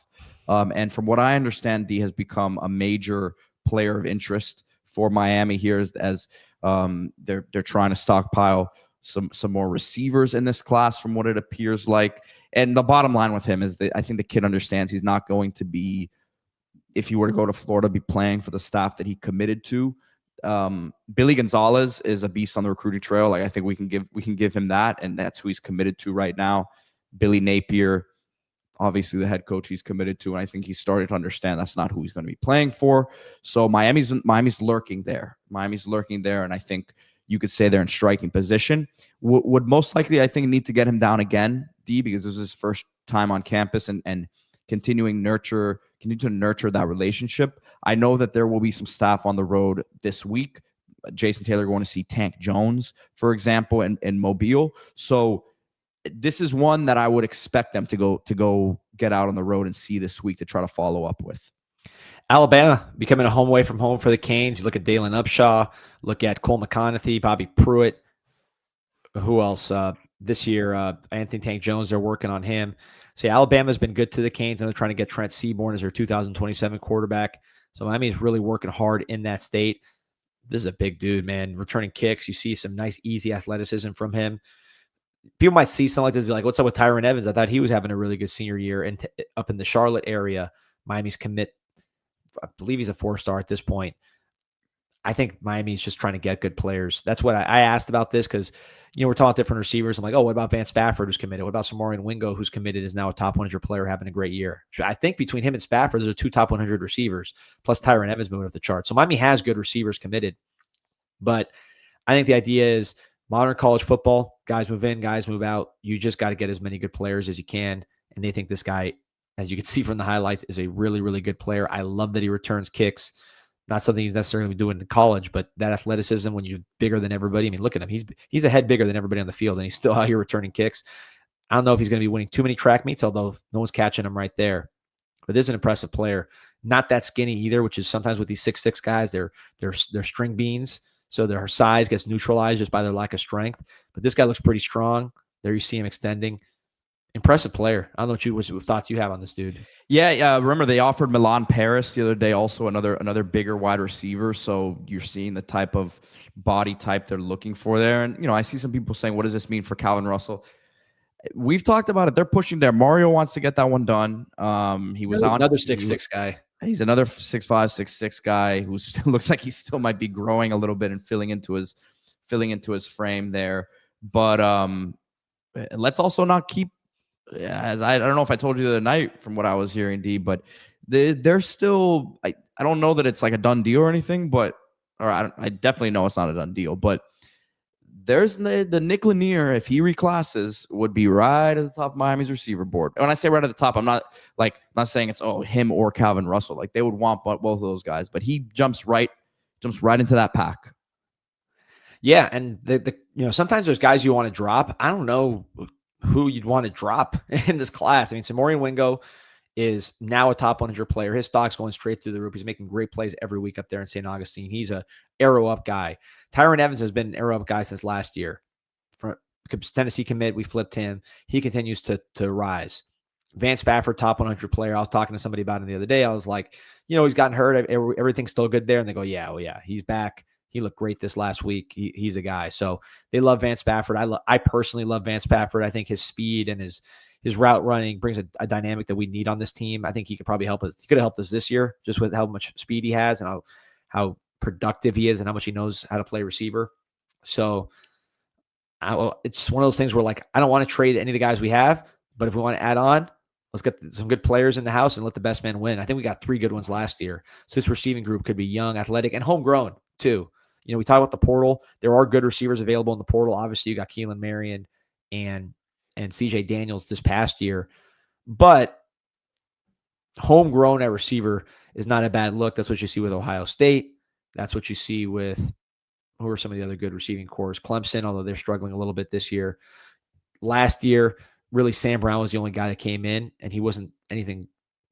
And from what I understand, D has become a major player of interest for Miami here as they're trying to stockpile some more receivers in this class from what it appears like. And the bottom line with him is that I think the kid understands he's not going to be, if he were to go to Florida, be playing for the staff that he committed to. Billy Gonzalez is a beast on the recruiting trail. Like, I think we can give him that, and that's who he's committed to right now. Billy Napier, obviously the head coach he's committed to, and I think he's started to understand that's not who he's going to be playing for. So Miami's lurking there. And I think you could say they're in striking position. Would most likely, I think, need to get him down again, D, because this is his first time on campus and continue to nurture that relationship. I know that there will be some staff on the road this week. Jason Taylor going to see Tank Jones, for example, in Mobile. So this is one that I would expect them to go get out on the road and see this week to try to follow up with. Alabama becoming a home away from home for the Canes. You look at Dalen Upshaw, look at Cole McConaughey, Bobby Pruitt. Who else? this year. Anthony Tank Jones, they're working on him. So yeah, Alabama's been good to the Canes, and they're trying to get Trent Seaborn as their 2027 quarterback. So Miami's really working hard in that state. This is a big dude, man. Returning kicks, you see some nice, easy athleticism from him. People might see something like this and be like, what's up with Tyron Evans? I thought he was having a really good senior year and up in the Charlotte area. Miami's commit, I believe he's a 4-star at this point. I think Miami's just trying to get good players. That's what I asked about this because, we're talking about different receivers. I'm like, oh, what about Vance Spafford, who's committed? What about Samorian Wingo, who's committed, is now a top 100 player having a great year? So I think between him and Spafford, there's 2 top 100 receivers, plus Tyron Evans moving up the chart. So Miami has good receivers committed. But I think the idea is modern college football, guys move in, guys move out. You just got to get as many good players as you can. And they think this guy, as you can see from the highlights, is a really, really good player. I love that he returns kicks. Not something he's necessarily doing in college, but that athleticism when you're bigger than everybody. I mean, look at him. He's a head bigger than everybody on the field, and he's still out here returning kicks. I don't know if he's going to be winning too many track meets, although no one's catching him right there. But this is an impressive player. Not that skinny either, which is sometimes with these 6'6" guys, they're string beans. So their size gets neutralized just by their lack of strength. But this guy looks pretty strong. There you see him extending. Impressive player. I don't know what thoughts you have on this dude. Yeah. Remember they offered Milan Paris the other day, also another bigger wide receiver. So you're seeing the type of body type they're looking for there. And I see some people saying, "What does this mean for Calvin Russell?" We've talked about it. They're pushing there. Mario wants to get that one done. He was another 6'6" guy. He's another 6'5", 6'6" guy who looks like he still might be growing a little bit and filling into his frame there. But let's also not keep. As I don't know if I told you the other night from what I was hearing, D, but they're still. I don't know that it's like a done deal or anything, but I definitely know it's not a done deal. But there's the Nick Lanier, if he reclasses, would be right at the top of Miami's receiver board. And when I say right at the top, I'm not saying it's him or Calvin Russell. Like they would want both of those guys, but he jumps right into that pack. Yeah, and the sometimes there's guys you want to drop. I don't know who you'd want to drop in this class. I mean, Samorian Wingo is now a top 100 player. His stock's going straight through the roof. He's making great plays every week up there in St. Augustine. He's a arrow up guy. Tyron Evans has been an arrow up guy since last year. From Tennessee commit, we flipped him. He continues to rise. Vance Spafford, top 100 player. I was talking to somebody about him the other day. I was like, he's gotten hurt. Everything's still good there. And they go, yeah, he's back. He looked great this last week. He's a guy. So they love Vance Spafford. I personally love Vance Spafford. I think his speed and his route running brings a dynamic that we need on this team. I think he could probably help us. He could have helped us this year just with how much speed he has and how productive he is and how much he knows how to play receiver. So it's one of those things where I don't want to trade any of the guys we have, but if we want to add on, let's get some good players in the house and let the best man win. I think we got 3 good ones last year. So this receiving group could be young, athletic, and homegrown too. We talk about the portal. There are good receivers available in the portal. Obviously, you got Keelan Marion and CJ Daniels this past year. But homegrown at receiver is not a bad look. That's what you see with Ohio State. That's what you see with who are some of the other good receiving cores. Clemson, although they're struggling a little bit this year. Last year, really, Sam Brown was the only guy that came in, and he wasn't anything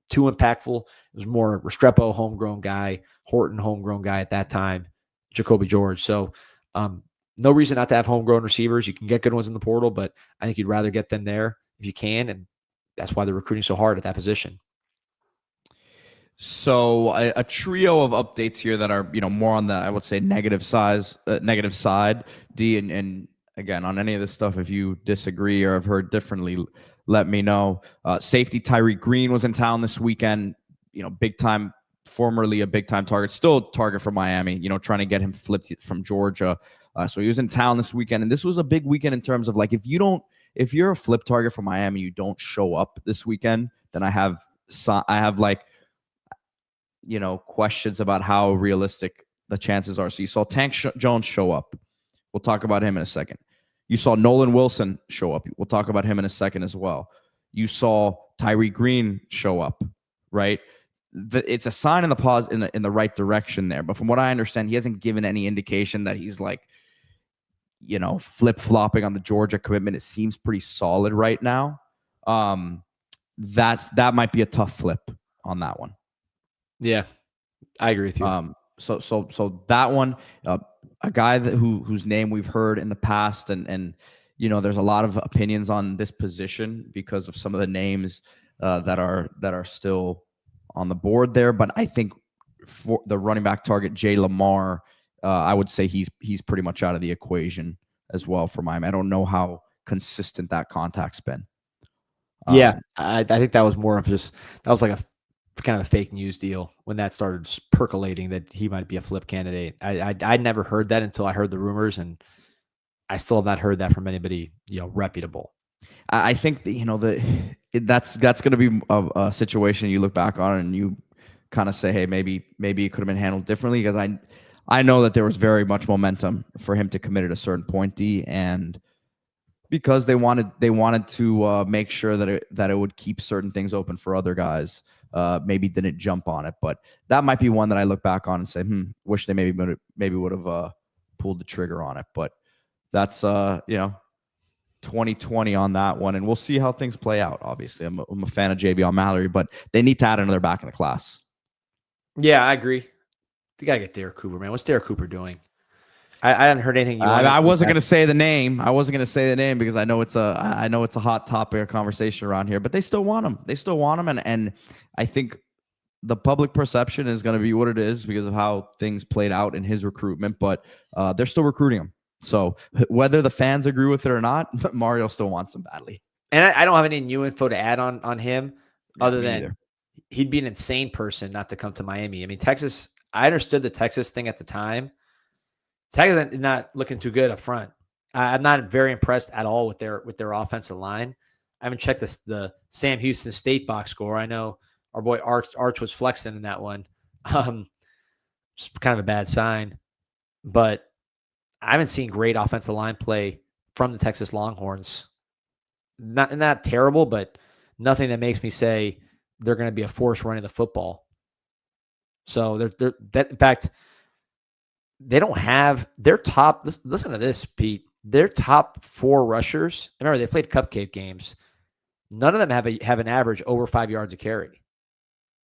too impactful. It was more Restrepo, homegrown guy, Horton, homegrown guy at that time. Jacoby George. So no reason not to have homegrown receivers. You can get good ones in the portal, but I think you'd rather get them there if you can. And that's why they're recruiting so hard at that position. So a trio of updates here that are, more on the, I would say, negative side, D, and again, on any of this stuff, if you disagree or have heard differently, let me know. Safety Tyreek Green was in town this weekend, big time, formerly a big time target, still a target for Miami, trying to get him flipped from Georgia. So he was in town this weekend, and this was a big weekend in terms of if you're a flip target for Miami, you don't show up this weekend, then I have questions about how realistic the chances are. So you saw Tank Jones show up. We'll talk about him in a second. You saw Nolan Wilson show up. We'll talk about him in a second as well. You saw Tyreek Green show up, right? It's a sign in the right direction there. But from what I understand, he hasn't given any indication that he's flip-flopping on the Georgia commitment. It seems pretty solid right now. That might be a tough flip on that one. Yeah, I agree with you. So that one, a guy whose name we've heard in the past, and there's a lot of opinions on this position because of some of the names that are still on the board there. But I think for the running back target, Jay Lamar, I would say he's pretty much out of the equation as well for Miami. I don't know how consistent that contact's been. Yeah, I think that was more of that was like a kind of a fake news deal when that started percolating that he might be a flip candidate. I'd never heard that until I heard the rumors, and I still have not heard that from anybody, reputable. I think that, that's going to be a situation you look back on and you kind of say, hey, maybe it could have been handled differently, because I know that there was very much momentum for him to commit at a certain point, D, and because they wanted to make sure that it would keep certain things open for other guys. Maybe didn't jump on it, but that might be one that I look back on and say, wish they maybe would have pulled the trigger on it. But that's 2020 on that one, and we'll see how things play out. Obviously, I'm a fan of JB Mallory, but they need to add another back in the class. Yeah, I agree. They gotta get Derek Cooper, man. What's Derek Cooper doing? I hadn't heard anything. I wasn't going to say the name. I wasn't going to say the name because I know it's a hot topic of conversation around here. But they still want him. They still want him, and I think the public perception is going to be what it is because of how things played out in his recruitment. But they're still recruiting him. So whether the fans agree with it or not, Mario still wants him badly. And I don't have any new info to add on him, other than either. He'd be an insane person not to come to Miami. I mean, Texas. I understood the Texas thing at the time. Texas is not looking too good up front. I'm not very impressed at all with their offensive line. I haven't checked the Sam Houston State box score. I know our boy Arch was flexing in that one. Just kind of a bad sign. But I haven't seen great offensive line play from the Texas Longhorns. Not terrible, but nothing that makes me say they're going to be a force running the football. So in fact, they don't have their top. Listen to this, Pete. Their top 4 rushers. Remember, they played cupcake games. None of them have an average over 5 yards a carry.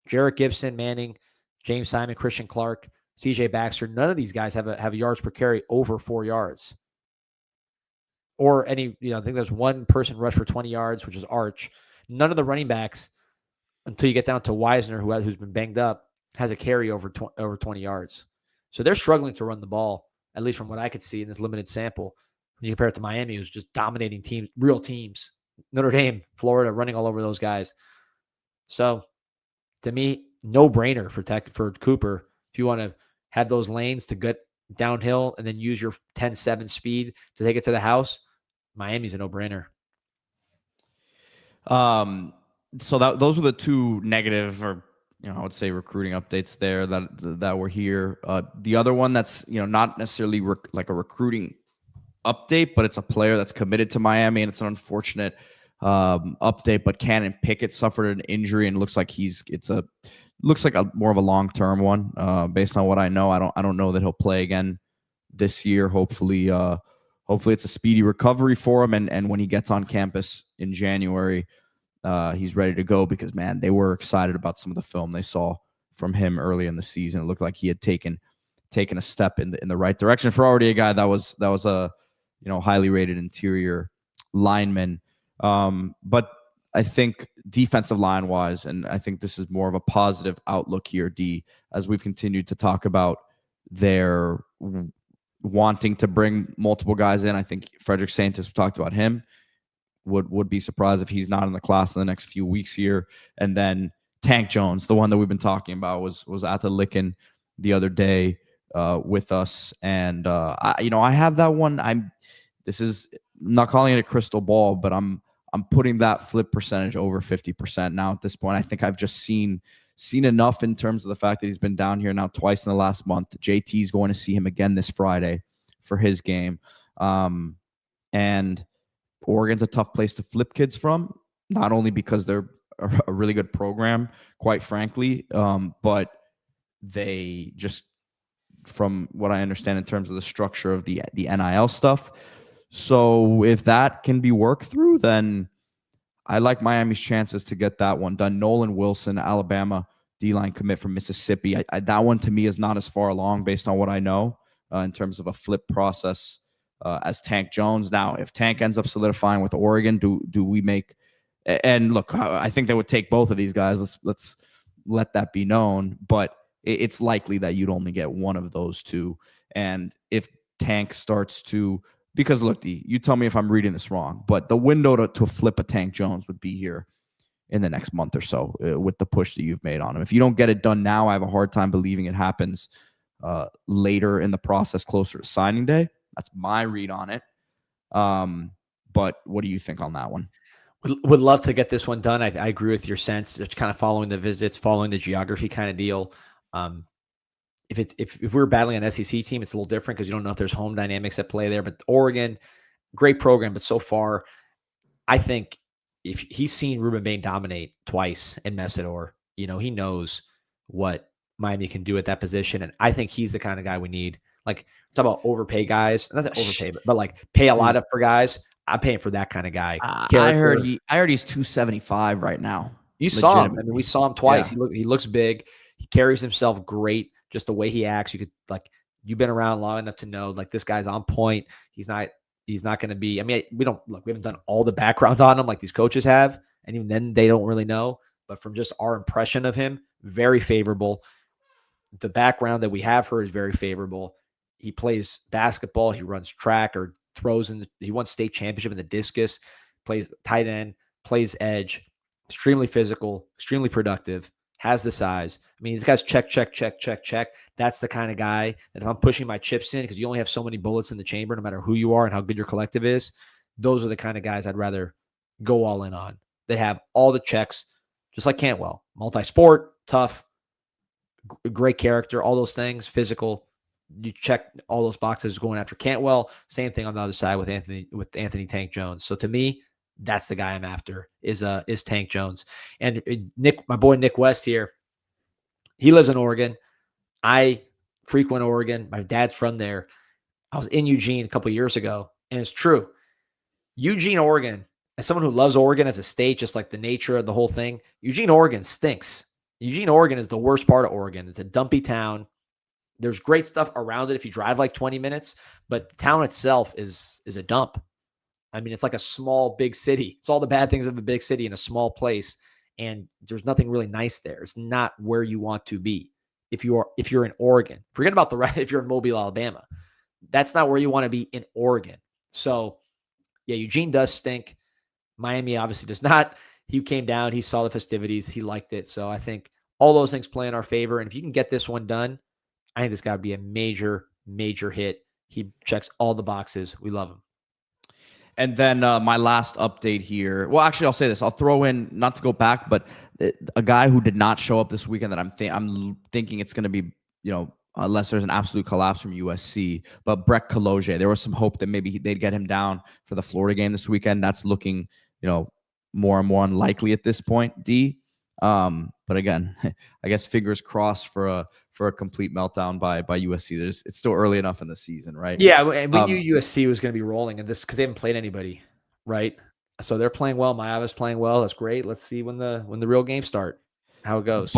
Jarrett Gibson, Manning, James Simon, Christian Clark, C.J. Baxter. None of these guys have a yards per carry over 4 yards. Or any, I think there's one person rush for 20 yards, which is Arch. None of the running backs, until you get down to Wisner, who's been banged up, has a carry over 20 yards. So they're struggling to run the ball, at least from what I could see in this limited sample. When you compare it to Miami, who's just dominating teams, real teams. Notre Dame, Florida, running all over those guys. So, to me, no brainer for Cooper. If you want to have those lanes to get downhill and then use your 10-7 speed to take it to the house, Miami's a no brainer. So those were the two negative, or I would say recruiting updates there that were here. The other one that's not necessarily like a recruiting update, but it's a player that's committed to Miami, and it's an unfortunate update. But Cannon Pickett suffered an injury, and looks like looks like a more of a long-term one. Based on what I know, I don't know that he'll play again this year. Hopefully it's a speedy recovery for him, and when he gets on campus in January, he's ready to go, because man, they were excited about some of the film they saw from him early in the season. It looked like he had taken a step in the right direction for already a guy that was a highly rated interior lineman. But I think defensive line wise, and I think this is more of a positive outlook here, D, as we've continued to talk about their wanting to bring multiple guys in. I think Frederick Santis, we talked about him, would be surprised if he's not in the class in the next few weeks here. And then Tank Jones, the one that we've been talking about, was at the Lickin' the other day with us. And I have that one. I'm not calling it a crystal ball, but I'm putting that flip percentage over 50% now at this point. I think I've just seen enough in terms of the fact that he's been down here now twice in the last month. JT's going to see him again this Friday for his game. And Oregon's a tough place to flip kids from, not only because they're a really good program, quite frankly, but they just, from what I understand in terms of the structure of the NIL stuff. So if that can be worked through, then I like Miami's chances to get that one done. Nolan Wilson, Alabama D-line commit from Mississippi. That one to me is not as far along based on what I know in terms of a flip process as Tank Jones. Now, if Tank ends up solidifying with Oregon, do we make? And look, I think they would take both of these guys. Let's let that be known. But it's likely that you'd only get one of those two. And if Tank starts to, because look, you tell me if I'm reading this wrong, but the window to flip a Tank Jones would be here in the next month or so with the push that you've made on him. If you don't get it done now, I have a hard time believing it happens later in the process, closer to signing day. That's my read on it. But what do you think on that one? Would love to get this one done. I agree with your sense. It's kind of following the visits, following the geography kind of deal. If we're battling an SEC team, it's a little different because you don't know if there's home dynamics at play there. But Oregon, great program, but so far, I think if he's seen Ruben Bain dominate twice in Messidor, he knows what Miami can do at that position, and I think he's the kind of guy we need. Like, talk about overpay guys, not that overpay, but like pay a lot up for guys. I'm paying for that kind of guy. I heard he's 275 right now. You saw him. I mean, we saw him twice. Yeah. He looks big. He carries himself great. Just the way he acts. You've been around long enough to know like this guy's on point. He's not going to be. I mean, we haven't done all the background on him like these coaches have, and even then they don't really know. But from just our impression of him, very favorable. The background that we have heard is very favorable. He plays basketball. He runs track or throws he won state championship in the discus, plays tight end, plays edge, extremely physical, extremely productive, has the size. I mean, these guys check. That's the kind of guy that if I'm pushing my chips in, because you only have so many bullets in the chamber, no matter who you are and how good your collective is, those are the kind of guys I'd rather go all in on. They have all the checks, just like Cantwell. Multi-sport, tough, great character, all those things, physical. You check all those boxes going after Cantwell. Same thing on the other side with Anthony Tank Jones. So to me, that's the guy I'm after is Tank Jones. And Nick, my boy Nick West here, he lives in Oregon. I frequent Oregon. My dad's from there. I was in Eugene a couple of years ago, and it's true. Eugene, Oregon, as someone who loves Oregon as a state, just like the nature of the whole thing, Eugene, Oregon stinks. Eugene, Oregon is the worst part of Oregon. It's a dumpy town. There's great stuff around it if you drive like 20 minutes, but the town itself is a dump. I mean, it's like a small, big city. It's all the bad things of a big city in a small place, and there's nothing really nice there. It's not where you want to be if you're in Oregon. Forget about if you're in Mobile, Alabama. That's not where you want to be in Oregon. So, yeah, Eugene does stink. Miami obviously does not. He came down. He saw the festivities. He liked it. So I think all those things play in our favor. And if you can get this one done, I think this got to be a major, major hit. He checks all the boxes. We love him. And then my last update here. Well, actually, I'll say this. I'll throw in, not to go back, but a guy who did not show up this weekend that I'm thinking it's going to be, unless there's an absolute collapse from USC. But Brett Kaloje, there was some hope that maybe they'd get him down for the Florida game this weekend. That's looking, more and more unlikely at this point, D. But again, I guess fingers crossed for a complete meltdown by USC. It's still early enough in the season, right? Yeah, and we knew USC was going to be rolling in this because they haven't played anybody, right? So they're playing well. Mayaba's playing well. That's great. Let's see when the real games start, how it goes.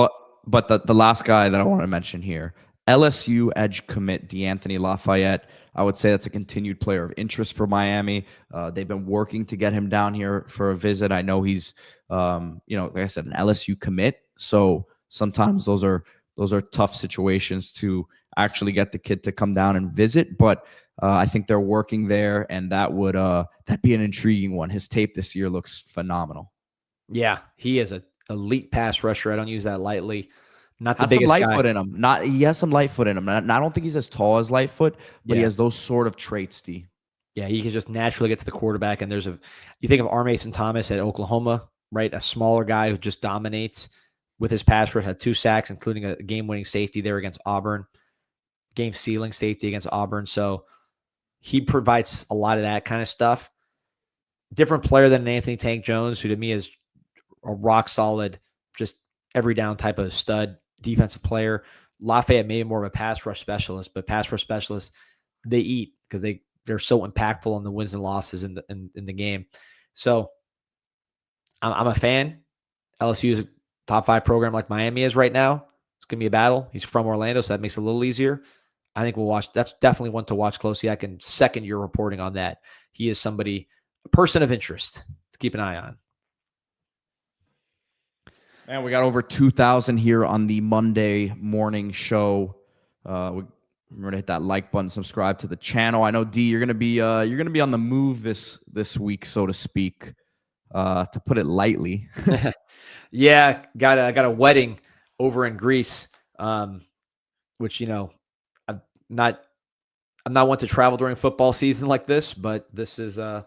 But the last guy that I want to mention here, LSU edge commit DeAnthony Lafayette. I would say that's a continued player of interest for Miami. They've been working to get him down here for a visit. I know he's, like I said, an LSU commit. So sometimes those are tough situations to actually get the kid to come down and visit. But I think they're working there, and that'd be an intriguing one. His tape this year looks phenomenal. Yeah, he is an elite pass rusher. I don't use that lightly. Not the has biggest some guy. Lightfoot in him. He has some Lightfoot in him. I don't think he's as tall as Lightfoot, but he has those sort of traits, D. Yeah, he can just naturally get to the quarterback. And you think of R. Mason Thomas at Oklahoma, right? A smaller guy who just dominates with his pass rush, had 2 sacks, including a game-winning safety there against Auburn, game-sealing safety against Auburn. So he provides a lot of that kind of stuff. Different player than Anthony Tank Jones, who to me is a rock-solid, just every-down type of stud defensive player. Lafayette maybe more of a pass rush specialist, but pass rush specialists, they eat because they're so impactful on the wins and losses in the game. So I'm a fan. LSU is a top 5 program like Miami is right now. It's going to be a battle. He's from Orlando, so that makes it a little easier. I think we'll watch. That's definitely one to watch closely. I can second your reporting on that. He is somebody, a person of interest to keep an eye on. Man, we got over 2,000 here on the Monday morning show. Remember to hit that like button, subscribe to the channel. I know D, you're gonna be on the move this week, so to speak, to put it lightly. Yeah, got a wedding over in Greece, which I'm not one to travel during football season like this, but this is a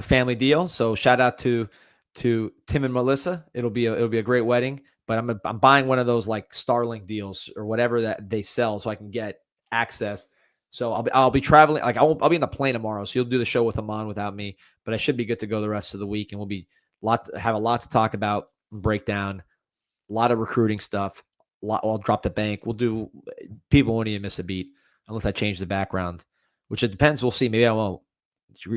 family deal. So shout out to Tim and Melissa. It'll be a great wedding. But I'm buying one of those like Starlink deals or whatever that they sell, so I can get access. So I'll be traveling. Like I'll be in the plane tomorrow. So you'll do the show with Amon without me, but I should be good to go the rest of the week, and we'll have a lot to talk about, break down, a lot of recruiting stuff. I'll drop the bank. People won't even miss a beat unless I change the background, which it depends. We'll see. Maybe I won't.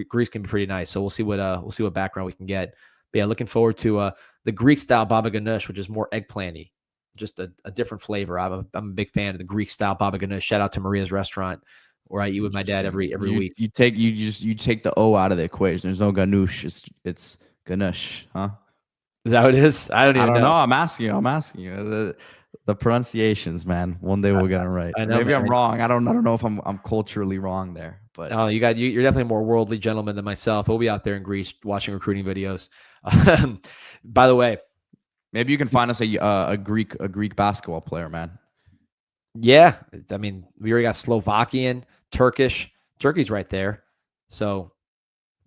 Greece can be pretty nice, so we'll see what background we can get. But yeah, looking forward to the Greek style baba ganoush, which is more eggplanty, just a different flavor. I'm a big fan of the Greek style baba ganoush. Shout out to Maria's restaurant where I eat with my dad every week. You take the O out of the equation. There's no ganoush. It's ganoush, huh? Is that what it is? I don't know. I'm asking you. The pronunciations, man. One day we'll get it right. I know, maybe I'm wrong. I don't know if I'm culturally wrong there. But you're definitely a more worldly gentleman than myself. We'll be out there in Greece watching recruiting videos. By the way, maybe you can find us a Greek basketball player, man. Yeah, I mean, we already got Slovakian, Turkish. Turkey's right there, so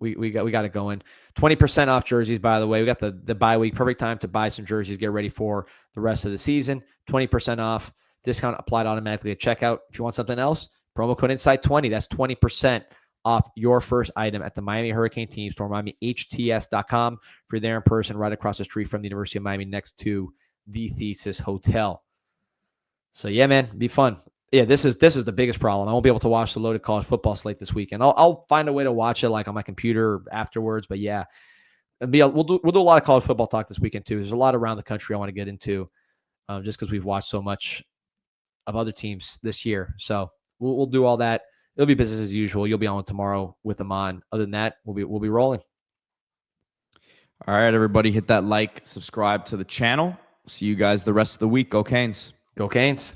we got it going. 20% off jerseys, by the way. We got the bye week, perfect time to buy some jerseys, get ready for the rest of the season. 20% off, discount applied automatically at checkout. If you want something else, promo code INSIGHT20. That's 20% off your first item at the Miami Hurricane Team Store, MiamiHTS.com. If you're there in person, right across the street from the University of Miami, next to the Thesis Hotel. So yeah, man, be fun. Yeah, this is the biggest problem. I won't be able to watch the loaded college football slate this weekend. I'll find a way to watch it like on my computer afterwards. But yeah, we'll do a lot of college football talk this weekend too. There's a lot around the country I want to get into, just because we've watched so much of other teams this year. So we'll do all that. It'll be business as usual. You'll be on tomorrow with them on. Other than that, we'll be rolling. All right, everybody, hit that like, subscribe to the channel. See you guys the rest of the week. Go Canes. Go Canes.